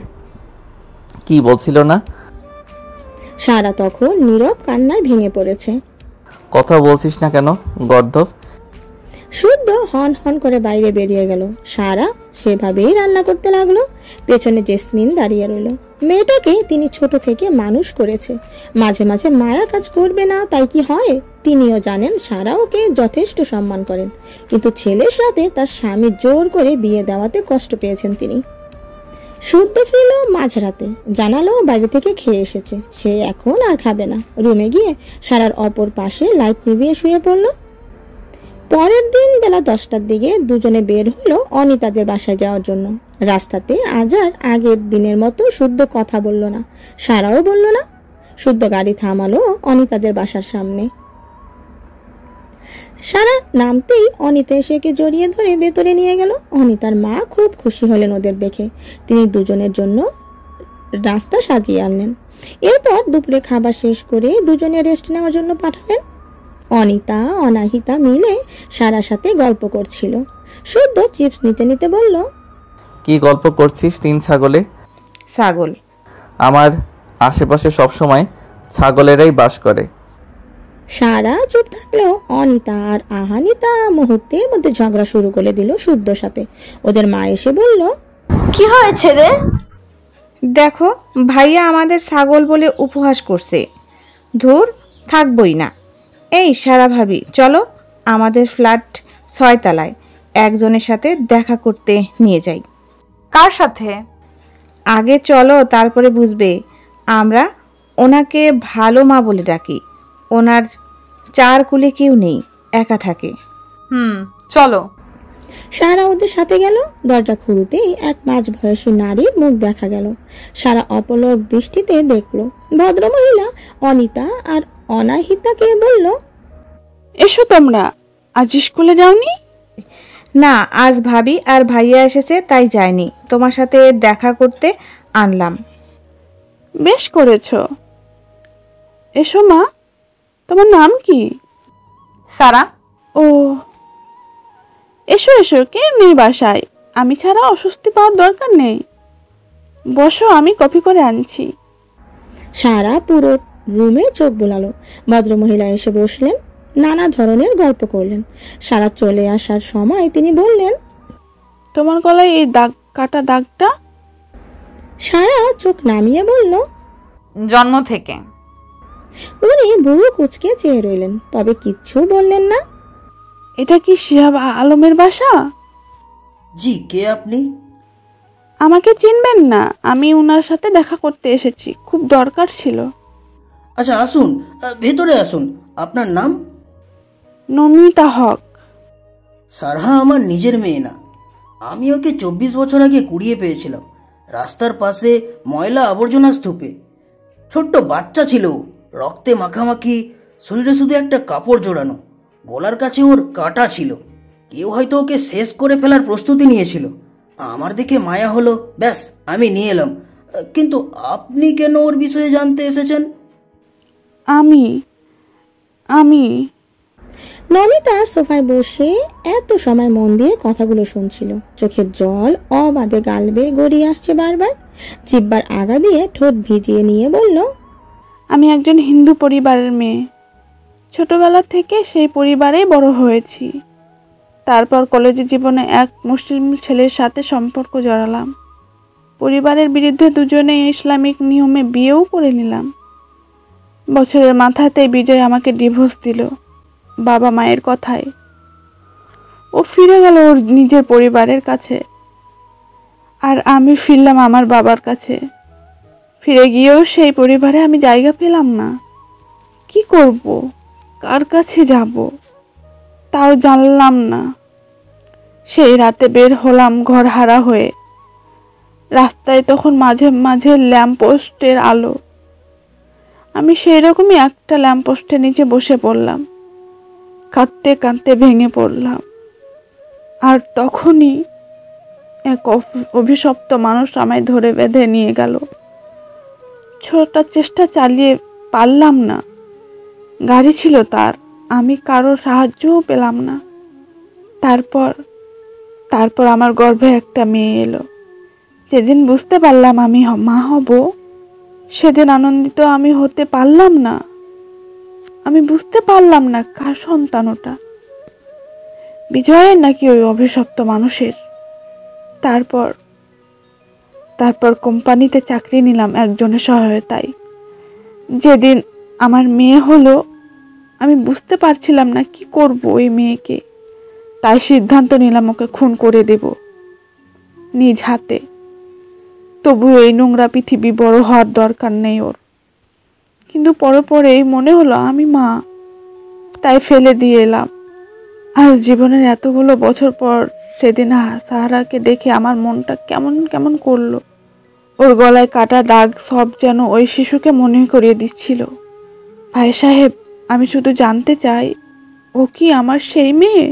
কি বলছিল না? সারা তখন নীরব কান্নায় ভেঙে পড়েছে। কথা বলছিস না কেন গর্দভ? শুদ্ধ হন হন করে বাইরে বেরিয়ে গেল। সারা সেভাবেই রান্না করতে লাগলো। পেছনে জেসমিন দাঁড়িয়ে রইল। মেয়েটাকে তিনি ছোট থেকে মানুষ করেছে। মাঝে মাঝে মায়া কাজ করবে না তাই কি হয়? তিনিও জানেন সারা ওকে যথেষ্ট সম্মান করেন, কিন্তু ছেলের সাথে তার স্বামী জোর করে বিয়ে দেওয়াতে কষ্ট পেয়েছেন তিনি। শুদ্ধ ফিরল মাঝরাতে, জানালো বাইরে থেকে খেয়ে এসেছে। সে এখন আর খাবে না। রুমে গিয়ে সারার অপর পাশে লাইট নিভিয়ে শুয়ে পড়ল। পরের দিন বেলা 10টার দিকে দুজনে বের হলো অনিতাদের বাসায় যাওয়ার জন্য। রাস্তাতে আজ আর আগের দিনের মতো শুদ্ধ কথা বলল না, সারাও বলল না। শুদ্ধ গাড়ি থামালো অনিতাদের বাসার সামনে। সারা নামতেই অনিতা এসে একে জড়িয়ে ধরে ভেতরে নিয়ে গেল। অনিতার মা খুব খুশি হলেন ওদের দেখে। তিনি দুজনের জন্য রাস্তা সাজিয়ে আনলেন। এরপর দুপুরে খাবার শেষ করে দুজনে রেস্ট নেওয়ার জন্য পাঠালেন। অনিতা অনাহিতা মিলে সারার সাথে গল্প করছিল। শুদ্ধ চিপস নিতে নিতে বলল, কি গল্প করছিস তিন ছাগলে? ছাগল। আমার আশেপাশে সবসময় ছাগলেরাই বাস করে। সারা চুপ থাকলেও অনিতা আর আহানিতা মুহূর্তের মধ্যে ঝগড়া শুরু করে দিল শুদ্ধর সাথে। ওদের মা এসে বলল, কি হয়েছে রে? দেখো ভাইয়া আমাদের ছাগল বলে উপহাস করছে। ধুর, থাকবই না। এই সারা ভাবি, চলো আমাদের ফ্ল্যাট 6 তলায় একজনের সাথে দেখা করতে নিয়ে যাই। কার সাথে? আগে চলো, তারপরে বুঝবে। আমরা ওনাকে ভালো মা বলে ডাকি। ওনার 4 কুলে কেউ নেই, একা থাকে। চলো। সারা ওদের সাথে গেল। দরজা খুলতেই এক মাঝবয়সী নারীর মুখ দেখা গেল। সারা অপলক দৃষ্টিতে দেখলো। ভদ্রমহিলা অনিতা আর অনাহিতাকে বলল, এসো তোমরা, আজ স্কুলে যাওনি? না, আজ ভাবি আর ভাইয়া এসেছে তাই যায়নি। তোমার সাথে দেখা করতে আনলাম। বেশ করেছো। এসো মা, তোমার নাম কি? সারা। ও, এসো এসো, কে নেই বাসায়? আমি ছাড়া অস্বস্তি পাওয়ার দরকার নেই। বসো, আমি কফি করে আনছি। সারা পুরো রুমে চোখ বোলালো। ভদ্রমহিলা এসে বসলেন, নানা ধরনের গল্প করলেন। সারা চলে আসার সময় তিনি বললেন, তোমার গলায় এই দাগ কাটা দাগটা? সারা চোখ নামিয়ে বলল, জন্ম থেকে। উনি বুড়ো কুচকে চেয়ে রইলেন, তবে কিচ্ছু বললেন না। এটা কি শিহাব আলমের বাসা? জি, কে আপনি? আমাকে চিনবেন না, আমি ওনার সাথে দেখা করতে এসেছি, খুব দরকার ছিল। আচ্ছা আসুন, ভেতরে আসুন। আপনার নাম? নমিতা হক। সারহা আমার নিজের মেয়ে না। আমি ওকে 24 বছর আগে কুড়িয়ে পেয়েছিলাম, রাস্তার পাশে ময়লা আবর্জনা স্তূপে। ছোট্ট বাচ্চা ছিল, রক্তে মাখামাখি, শরীরে শুধু একটা কাপড় জোড়ানো, গলার কাছে ওর কাটা ছিল। কেউ হয়তো ওকে শেষ করে ফেলার প্রস্তুতি নিয়েছিল। আমার দেখে মায়া হলো, ব্যাস আমি নিয়ে এলাম। কিন্তু আপনি কেন ওর বিষয়ে জানতে এসেছেন? আমি নমিতা সোফায় বসে এত সময় মন দিয়ে কথাগুলো শুনছিল। চোখের জল অবাধে গাল বেয়ে গড়িয়ে আসছে বারবার। জিহ্বার আগা দিয়ে ঠোঁট ভিজিয়ে নিয়ে বলল, আমি একজন হিন্দু পরিবারের মেয়ে। ছোটবেলা থেকে সেই পরিবারেই বড় হয়েছি। তারপর কলেজে জীবনে এক মুসলিম ছেলের সাথে সম্পর্ক জড়ালাম। পরিবারের বিরুদ্ধে দুজনে ইসলামিক নিয়মে বিয়েও করে নিলাম। বছরের মাথাতেই বিজয় আমাকে ডিভোর্স দিল, বাবা মায়ের কথায়। ও ফিরে গেল ওর নিজের পরিবারের কাছে, আর আমি ফিরলাম আমার বাবার কাছে। ফিরে গিয়েও সেই পরিবারে আমি জায়গা পেলাম না। কি করব, কার কাছে যাব, তাও জানলাম না। সেই রাতে বের হলাম ঘর হারা হয়ে। রাস্তায় তখন মাঝে মাঝে ল্যাম্পপোস্টের আলো। আমি সেই রকমই একটা ল্যাম্পপোস্টের নিচে বসে পড়লাম, কাঁদতে কাঁদতে ভেঙে পড়লাম। আর তখনই এক অভিশপ্ত মানুষ আমায় ধরে বেঁধে নিয়ে গেল। ছোটার চেষ্টা চালিয়ে পারলাম না। গাড়ি ছিল তার, আমি কারো সাহায্যও পেলাম না। তারপর আমার গর্ভে একটা মেয়ে এলো। যেদিন বুঝতে পারলাম আমি মা হব, সেদিন আনন্দিত আমি হতে পারলাম না। আমি বুঝতে পারলাম না কার সন্তান ওটা, বিজয়ের নাকি ওই অভিশপ্ত মানুষের। তারপর কোম্পানিতে চাকরি নিলাম একজনের সহায়তায়। যেদিন আমার মেয়ে হলো, আমি বুঝতে পারছিলাম না কি করব ওই মেয়েকে। তাই সিদ্ধান্ত নিলাম ওকে খুন করে দেব নিজ হাতে। তবু এই নোংরা পৃথিবী বড় হওয়ার দরকার নেই ওর। কিন্তু পরে মনে হলো আমি মা, তাই ফেলে দিয়ে এলাম। আজ জীবনের এতগুলো বছর পর সেদিন সাহারাকে দেখে আমার মনটা কেমন কেমন করলো। ওর গলায় কাটা দাগ সব যেন ওই শিশুকে মনে করিয়ে দিচ্ছিল। ভাই সাহেব, আমি শুধু জানতে চাই, ও কি আমার সেই মেয়ে?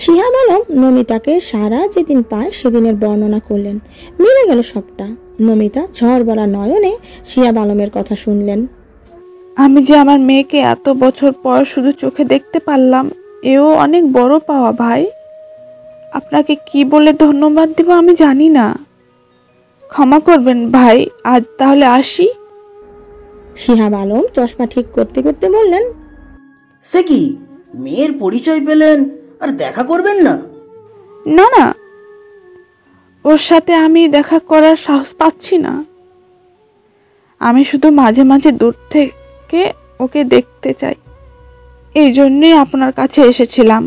শিহাব আলম নমিতাকে সারা যেদিন পায় সেদিনের বর্ণনা করলেন। মিলে গেল সবটা। নমিতা ঝড় বলা নয়নে শিহাব আলমের কথা শুনলেন। আমি যে আমার মেয়েকে এত বছর পর শুধু চোখে দেখতে পারলাম, এও অনেক বড় পাওয়া ভাই। আপনাকে কি বলে ধন্যবাদ দেব আমি জানি না। ক্ষমা করবেন ভাই, আজ তাহলে আসি। শিহাব আলম চশমা ঠিক করতে করতে বললেন, সে কি, মেয়ের পরিচয় পেলেন আর দেখা করবেন না? না না, ওর সাথে আমি দেখা করার সাহস পাচ্ছি না। আমি শুধু মাঝে মাঝে দূর থেকে ওকে দেখতে চাই, এই জন্যই আপনার কাছে এসেছিলাম।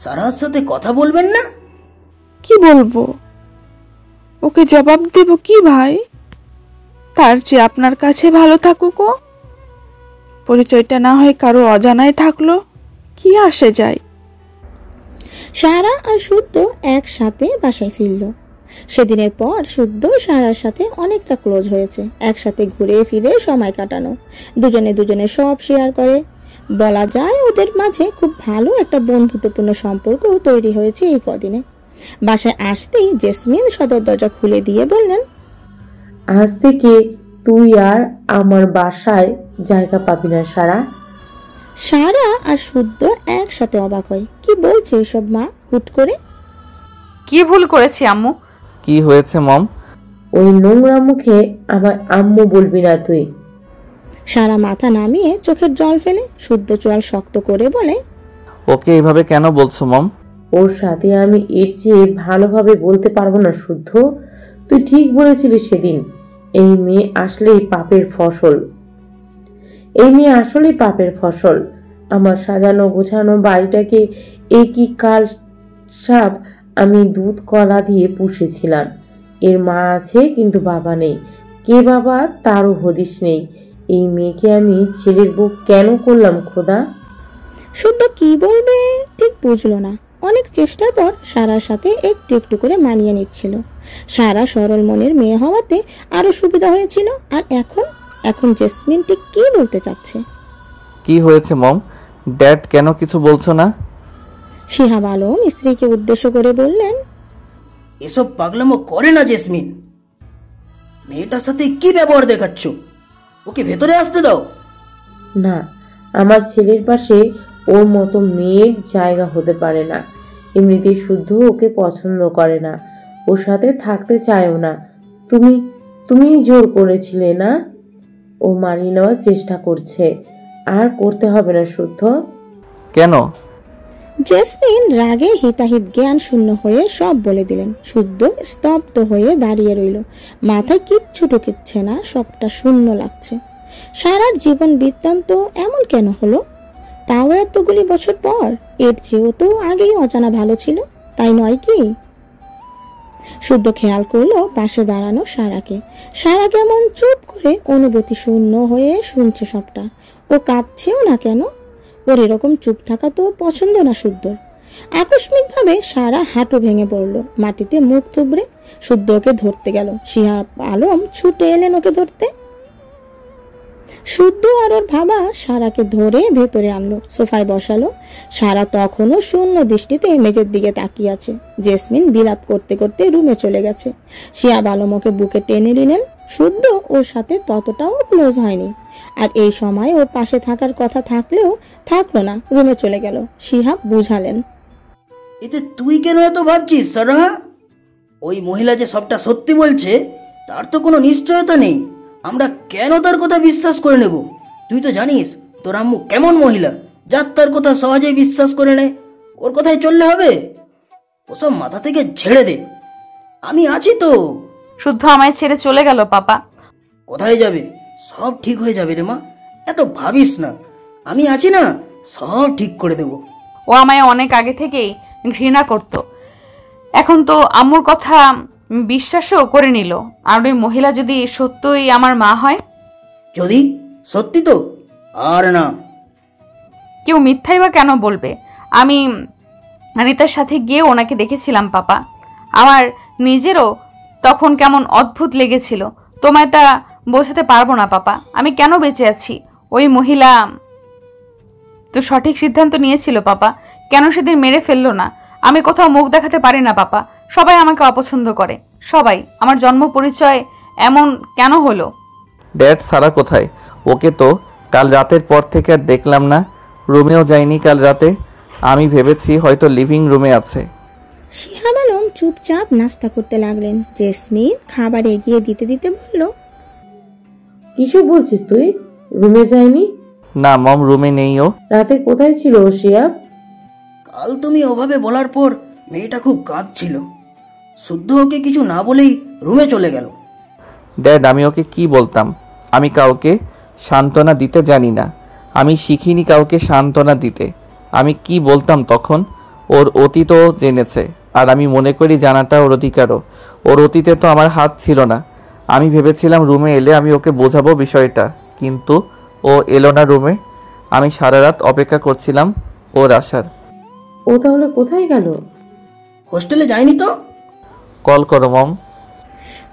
সারার সাথে কথা বলবেন না? কি বলবো, ওকে জবাব দেব কি ভাই? তার চেয়ে আপনার কাছে ভালো থাকুক ও। পরিচয়টা না হয় কারো অজানায় থাকলো, কি আসে যায়। সারা আর শুদ্ধ একসাথে বাসায় ফিরল। সেদিনের পর শুদ্ধ সারার সাথে অনেকটা ক্লোজ হয়েছে। একসাথে ঘুরে ফিরে সময় কাটানো, দুজনে দুজনে সব শেয়ার করে। বলা যায় ওদের মাঝে খুব ভালো একটা বন্ধুত্বপূর্ণ সম্পর্ক তৈরি হয়েছে এই কদিনে। বাসায় আসতেই জেসমিন সদর দরজা খুলে দিয়ে বললেন, আজ থেকে তুই আর আমার বাসায় জায়গা পাবি না সারা। সারা আর শুদ্ধ একসাথে অবাক হয়। কি বলছে এসব মা হুট করে? কি ভুল করেছি আম্মু? কি হয়েছে মম? ওই নোংরা মুখে আমার আম্মু বলবি না তুই। সারা মাথা নামিয়ে চোখের জল ফেলে শুদ্ধ চোয়াল শক্ত করে বলে, ওকে এইভাবে কেন বলছো মম? ওর সাথে আমি এর চেয়ে ভালোভাবে বলতে পারবো না শুদ্ধ। তুই ঠিক বলেছিলি সেদিন, এই মেয়ে আসলেই পাপের ফসল। এই মেয়ে আসলেই পাপের ফসল। আমার সাজানো গোছানো বাড়িটাকে একই কাল সাপ আমি দুধ কলা দিয়ে পুষেছিলাম। এর মা আছে কিন্তু বাবা নেই। কে বাবা তারও হদিশ নেই। এই মেয়েকে আমি ছেলের বউ কেন করলাম খোদা? শুদ্ধ কি বলবে ঠিক বুঝলো না। অনেক চেষ্টার পর সারার সাথে একটু একটু করে মানিয়ে নিচ্ছিল। সারা সরল মনের মেয়ে হওয়াতে আরো সুবিধা হয়েছিল। আর এখন জেসমিন ঠিক কি বলতে চাচ্ছে? কি হয়েছে মম? ড্যাড কেন কিছু বলছো না? শিহাব আলম স্ত্রীকে উদ্দেশ্য করে বললেন, এসব পাগলামো করে না জেসমিন। মেয়েটার সাথে কি ব্যবহার দেখাচ্ছ? ওকে ভেতরে আসতে দাও। না, আমার ছেলের পাশে ওর মতো মেয়ের জায়গা হতে পারে না। এমনিতে শুদ্ধ ওকে পছন্দ করে না, ওর সাথে থাকতে চায়ও না। তুমিই জোর করেছিলে না? ও মানিয়ে নেওয়ার চেষ্টা করছে, আর করতে হবে না শুদ্ধ। কেন? জেসমিন রাগে হিতাহিত জ্ঞান শূন্য হয়ে সব বলে দিলেন। শুদ্ধ স্তব্ধ হয়ে দাঁড়িয়ে রইল। মাথায় কিচ্ছু ঢুকিচ্ছে না, সবটা শূন্য লাগছে। সারার জীবন বৃত্তান্ত এমন কেন হলো? তাও এতগুলি বছর পর। এর চেয়েও তো আগেই অজানা ভালো ছিল, তাই নয় কি? শুদ্ধ খেয়াল করলো পাশে দাঁড়ানো সারাকে। সারা কেমন চুপ করে অনুভূতি শূন্য হয়ে শুনছে সবটা। ও কাঁদছেও না কেন? ওর এরকম চুপ থাকা তো পছন্দ না শুদ্ধর। আকস্মিকভাবে সারা হাঁটু ভেঙে পড়লো, মাটিতে মুখ থুবড়ে। শুদ্ধ ওকে ধরতে গেল। শিহাব আলম ছুটে এলেন ওকে ধরতে। শুদ্ধ আর ওর বাবা সারাকে ধরে ভেতরে আনলো, সোফায় বসালো। সারা তখনও শূন্য দৃষ্টিতে মেজের দিকে তাকিয়ে আছে। জেসমিন বিলাপ করতে করতে রুমে চলে গেছে। শিহাব আলম ওকে বুকে টেনে নিলেন। শুদ্ধ ওর সাথে ততটাও ক্লোজ হয়নি, আর এই সময় ওর পাশে থাকার কথা থাকলেও থাকলো না, রুমে চলে গেল। শিহাব বুঝালেন, এতে তুই কেন এত ভাবছিস সারা? ওই মহিলা যে সবটা সত্যি বলছে তার তো কোনো নিশ্চয়তা নেই। আমরা কেন তার কথা বিশ্বাস করে নেব? তুই তো জানিস তোর আম্মু কেমন মহিলা, যার তার কথা সহজেই বিশ্বাস করে নেয়। ওর কথায় চললে হবে? ওসব মাথা থেকে ঝেড়ে দে, আমি আছি তো। শুদ্ধ আমায় ছেড়ে চলে গেল পাপা। কোথায় যাবে? সব ঠিক হয়ে যাবে রে মা, এত ভাবিস না। আমি আছি না, সব ঠিক করে দেব। ও আমায় অনেক আগে থেকেই ঘৃণা করত, এখন তো আম্মুর কথা বিশ্বাসও করে নিল। আর ওই মহিলা যদি সত্যই আমার মা হয়? যদি সত্যি তো আর না। কেউ মিথ্যাই বা কেন বলবে? আমি অনিতার সাথে গিয়ে ওনাকে দেখেছিলাম পাপা। আমার নিজেরও তখন কেমন অদ্ভুত লেগেছিল, তোমায় তা বোঝাতে পারবো না পাপা। আমি কেন বেঁচে আছি, ওই মহিলা তো সঠিক সিদ্ধান্ত নিয়েছিল পাপা, কেন সেদিন মেরে ফেললো না? আমি কোথাও মুখ দেখাতে পারি না পাপা, সবাই আমাকে অপছন্দ করে, সবাই। আমার জন্ম পরিচয় এমন কেন হলো? ড্যাড, সারা কোথায়? ওকে তো কাল রাতের পর থেকে আর দেখলাম না, রুমেও যায়নি কাল রাতে। আমি ভেবেছি হয়তো লিভিং রুমে আছে। শিহাব আলম চুপচাপ নাস্তা করতে লাগলেন। জেসমিন খাবার এগিয়ে দিতে দিতে বলল, কিছু বলছিস তুই? রুমে যায়নি? না মম, রুমে নেই ও। রাতে কোথায় ছিল ও শিয়াব? কাল তুমি ওভাবে বলার পর মেয়েটা খুব কাঁদছিল, শুদ্ধ ওকে কিছু না বলেই রুমে চলে গেল। ড্যাড, আমি ওকে কি বলতাম? আমি কাউকে সান্ত্বনা দিতে জানি না, আমি শিখিনি কাউকে সান্ত্বনা দিতে। আমি কি বলতাম তখন? ওর অতীতও জেনেছে, আর আমি মনে করি জানাটা ওর অধিকারও। ওর অতীতে তো আমার হাত ছিল না। আমি ভেবেছিলাম রুমে এলে আমি ওকে বোঝাবো বিষয়টা, কিন্তু ও এলো না রুমে। আমি সারা রাত অপেক্ষা করছিলাম ওর আসার। ও তাহলে কোথায় গেল? হোস্টেলে যায়নি তো? কল করো মম।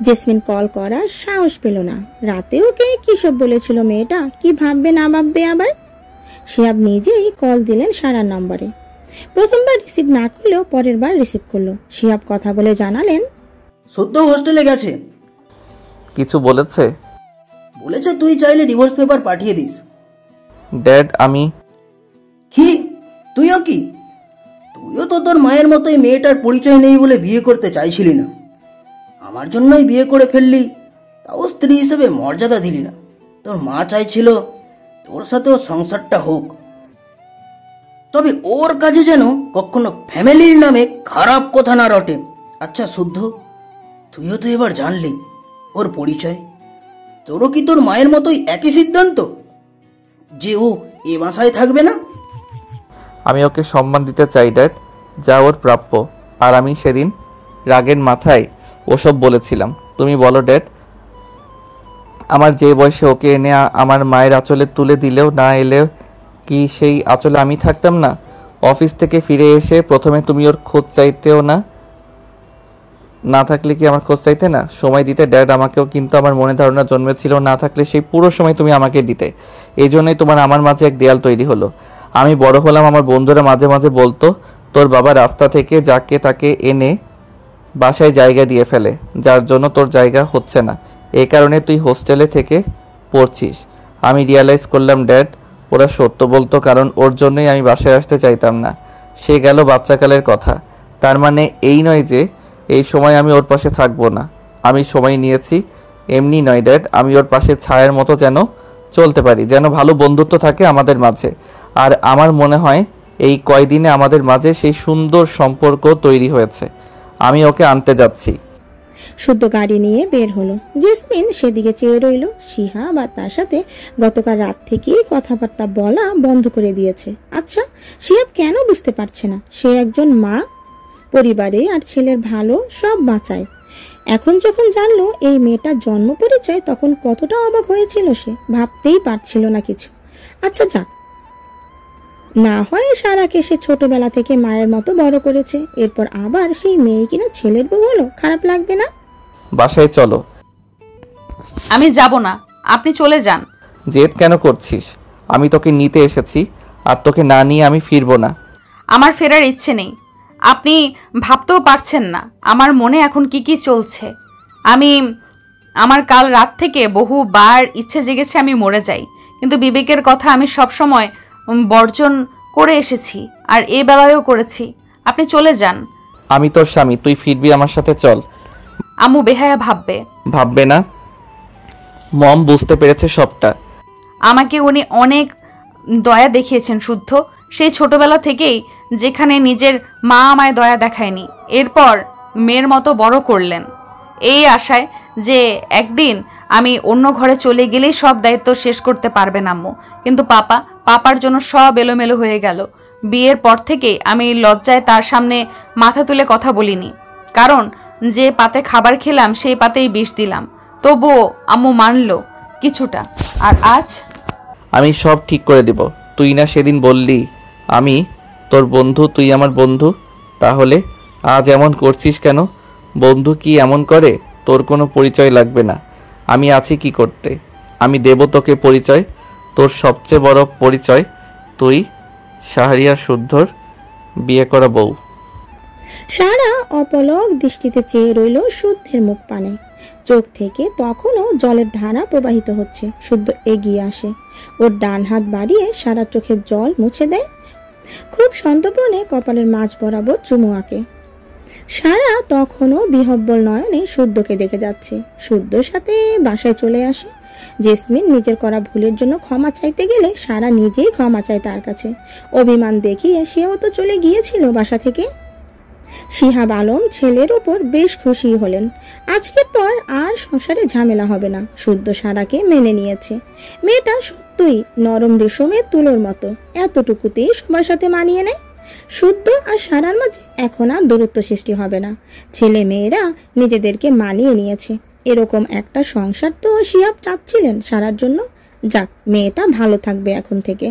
জেসমিন কল করার সাহস পেল না। রাতে ওকে কি সব বলেছিল মেয়েটা, কি ভাববে না ভাববে আবার। শিহাব নিজেই কল দিলেন সারার নম্বরে। প্রথমবার রিসিভ না করলেও পরের বার রিসিভ করলো। শিহাব কথা বলে জানালেন, শুদ্ধ হোস্টেলে গেছে। কিছু বলেছে? বলেছে তুই চাইলে ডিভোর্স পেপার পাঠিয়ে দিস। ড্যাড, আমি কি? তুইও কি? তুইও তো তোর মায়ের মতোই মেয়েটার পরিচয় নেই বলে বিয়ে করতে চাইছিলি না। আমার জন্যই বিয়ে করে ফেললি, তাও স্ত্রী হিসেবে মর্যাদা দিলি না। তোর মা চাইছিল তোর সাথে ওর সংসারটা হোক, তবে ওর কাজে যেন কখনো ফ্যামিলির নামে খারাপ কথা না রটে। আচ্ছা শুদ্ধ, তুইও তো এবার জানলি ওর পরিচয়। তোরও কি তোর মায়ের মতোই একই সিদ্ধান্ত যে ও এ বাসায় থাকবে না? আমি ওকে সম্মান দিতে চাই ড্যাড, যা ওর প্রাপ্য। আর আমি সেদিন রাগের মাথায় ওসব বলেছিলাম। তুমি বলো ড্যাড, আমার যে বয়সে ওকে এনে আমার মায়ের আঁচলে তুলে দিলেও না এলেও কি সেই আঁচলে আমি থাকতাম না? অফিস থেকে ফিরে এসে প্রথমে তুমি ওর খোঁজ চাইতেও না, না থাকলে কি আমার খোঁজ চাইতে না? সময় দিতে ড্যাড আমাকেও, কিন্তু আমার মনে ধারণা জন্মেছিল না থাকলে সেই পুরো সময় তুমি আমাকে দিতে। এই জন্যই তোমার আমার মাঝে এক দেয়াল তৈরি হলো। আমি বড় হলাম, আমার বন্ধুরা মাঝে মাঝে বলতো তোর বাবা রাস্তা থেকে যাকে তাকে এনে বাসায় জায়গা দিয়ে ফেলে, যার জন্য তোর জায়গা হচ্ছে না। এই কারণে তুই হোস্টেলে থেকে পড়ছিস। আমি রিয়ালাইজ করলাম ড্যাড, ওরা সত্য বলতো, কারণ ওর জন্যই আমি বাসায় আসতে চাইতাম না। সে গেল বাচ্চাকালের কথা, তার মানে এই নয় যে এই সময় আমি ওর পাশে থাকবো না। আমি সময় নিয়েছি এমনি নয় ড্যাড, আমি ওর পাশে ছায়ার মতো যেন চলতে পারি, যেন ভালো বন্ধুত্ব থাকে আমাদের মাঝে। আর আমার মনে হয় এই কয়দিনে আমাদের মাঝে সেই সুন্দর সম্পর্ক তৈরি হয়েছে। আমি ওকে আনতে যাচ্ছি। শুদ্ধ গাড়ি নিয়ে বের হলো। জেসমিন সেদিকে চেয়ে রইল। শিহাব আর তার সাথে গতকাল রাত থেকেই কথাবার্তা বলা বন্ধ করে দিয়েছে। আচ্ছা, শিহাব কেন বুঝতে পারছে না? সে একজন মা, পরিবারে আর ছেলের ভালো সব বাঁচায়। এখন যখন জানলো এই মেয়েটার জন্ম পরিচয়, তখন কতটা অবাক হয়েছিল সে, ভাবতেই পারছিল না কিছু। আচ্ছা যাক, না হয় সারাকে সে ছোটবেলা থেকে মায়ের মতো বড় করেছে, এরপর আবার সেই মেয়ে কিনা ছেলের বউ হলো, খারাপ লাগবে না? বাসায় চলো। আমি যাব না, আপনি চলে যান। জেদ কেন করছিস? আমি তোকে নিতে এসেছি, আর তোকে না নিয়ে আমি ফিরবো না। আমার ফেরার ইচ্ছে নেই। আপনি ভাবতেও পারছেন না আমার মনে এখন কি কি চলছে। আমার কাল রাত থেকে বহুবার ইচ্ছে জেগেছে আমি মরে যাই, কিন্তু বিবেকের কথা আমি সবসময় বর্জন করে এসেছি, আর এ বেলায়ও করেছি। আপনি চলে যান। আমি তোর স্বামী, তুই ফিরবি আমার সাথে, চল। আম্মু বেহায়া ভাববে। ভাববে না, মম বুঝতে পেরেছে সবটা। আমাকে উনি অনেক দয়া দেখিয়েছেন শুদ্ধ, সেই ছোটবেলা থেকেই, যেখানে নিজের মা আমায় দয়া দেখায়নি, এরপর মেয়ের মতো বড় করলেন এই আশায় যে একদিন আমি অন্য ঘরে চলে গেলেই সব দায়িত্ব শেষ করতে পারবেন আম্মু। কিন্তু পাপার জন্য সব এলোমেলো হয়ে গেল। বিয়ের পর থেকেই আমি লজ্জায় তার সামনে মাথা তুলে কথা বলিনি, কারণ যে পাতে খাবার খেলাম সেই পাতেই বিষ দিলাম। তবুও আম্মু মানলো কিছুটা, আর আজ আমি সব ঠিক করে দেব। তুই না সেদিন বললি আমি তোর বন্ধু, তুই আমার বন্ধু, তাহলে আজ এমন করছিস কেন? বন্ধু কি এমন করে? তোর কোনো পরিচয় লাগবে না। আমি আছি কি করতে, আমি দেব তোকে পরিচয়। তোর সবচেয়ে বড় পরিচয় তুই শাহরিয়ার শুদ্ধর বিয়ে করা বউ। সারা অপলক দৃষ্টিতে চেয়ে রইল শুদ্ধের মুখ পানে। চোখ থেকে তখনও জলের ধারা প্রবাহিত হচ্ছে। শুদ্ধ এগিয়ে আসে, ওর ডান হাত বাড়িয়ে সারা চোখের জল মুছে দেয়। খুব সন্তর্পণে কপালের মাঝ বরাবর চুমু আঁকে। সারা তখনও বিহব্বল নয়নে শুদ্ধকে দেখে যাচ্ছে। শুদ্ধর সাথে বাসায় চলে আসে। জেসমিন নিজের করা ভুলের জন্য ক্ষমা চাইতে গেলে সারা নিজেই ক্ষমা চায় তার কাছে। অভিমান দেখিয়ে সেও তো চলে গিয়েছিল বাসা থেকে। শিহাব আলম ছেলের ওপর বেশ খুশি হলেন। আজকের পর আর সংসারে ঝামেলা হবে না। শুদ্ধ সারাকে মেনে নিয়েছে। মেয়েটা সত্যই নরম রেশমের তুলোর মতো, এতটুকুতেই সবার সাথে মানিয়ে নেয়। শুদ্ধ আর সারার মাঝে এখন আর দূরত্ব সৃষ্টি হবে না। ছেলে মেয়েরা নিজেদেরকে মানিয়ে নিয়েছে। এরকম একটা সংসার তো শিহাব চাচ্ছিলেন সারার জন্য। যাক, মেয়েটা ভালো থাকবে এখন থেকে।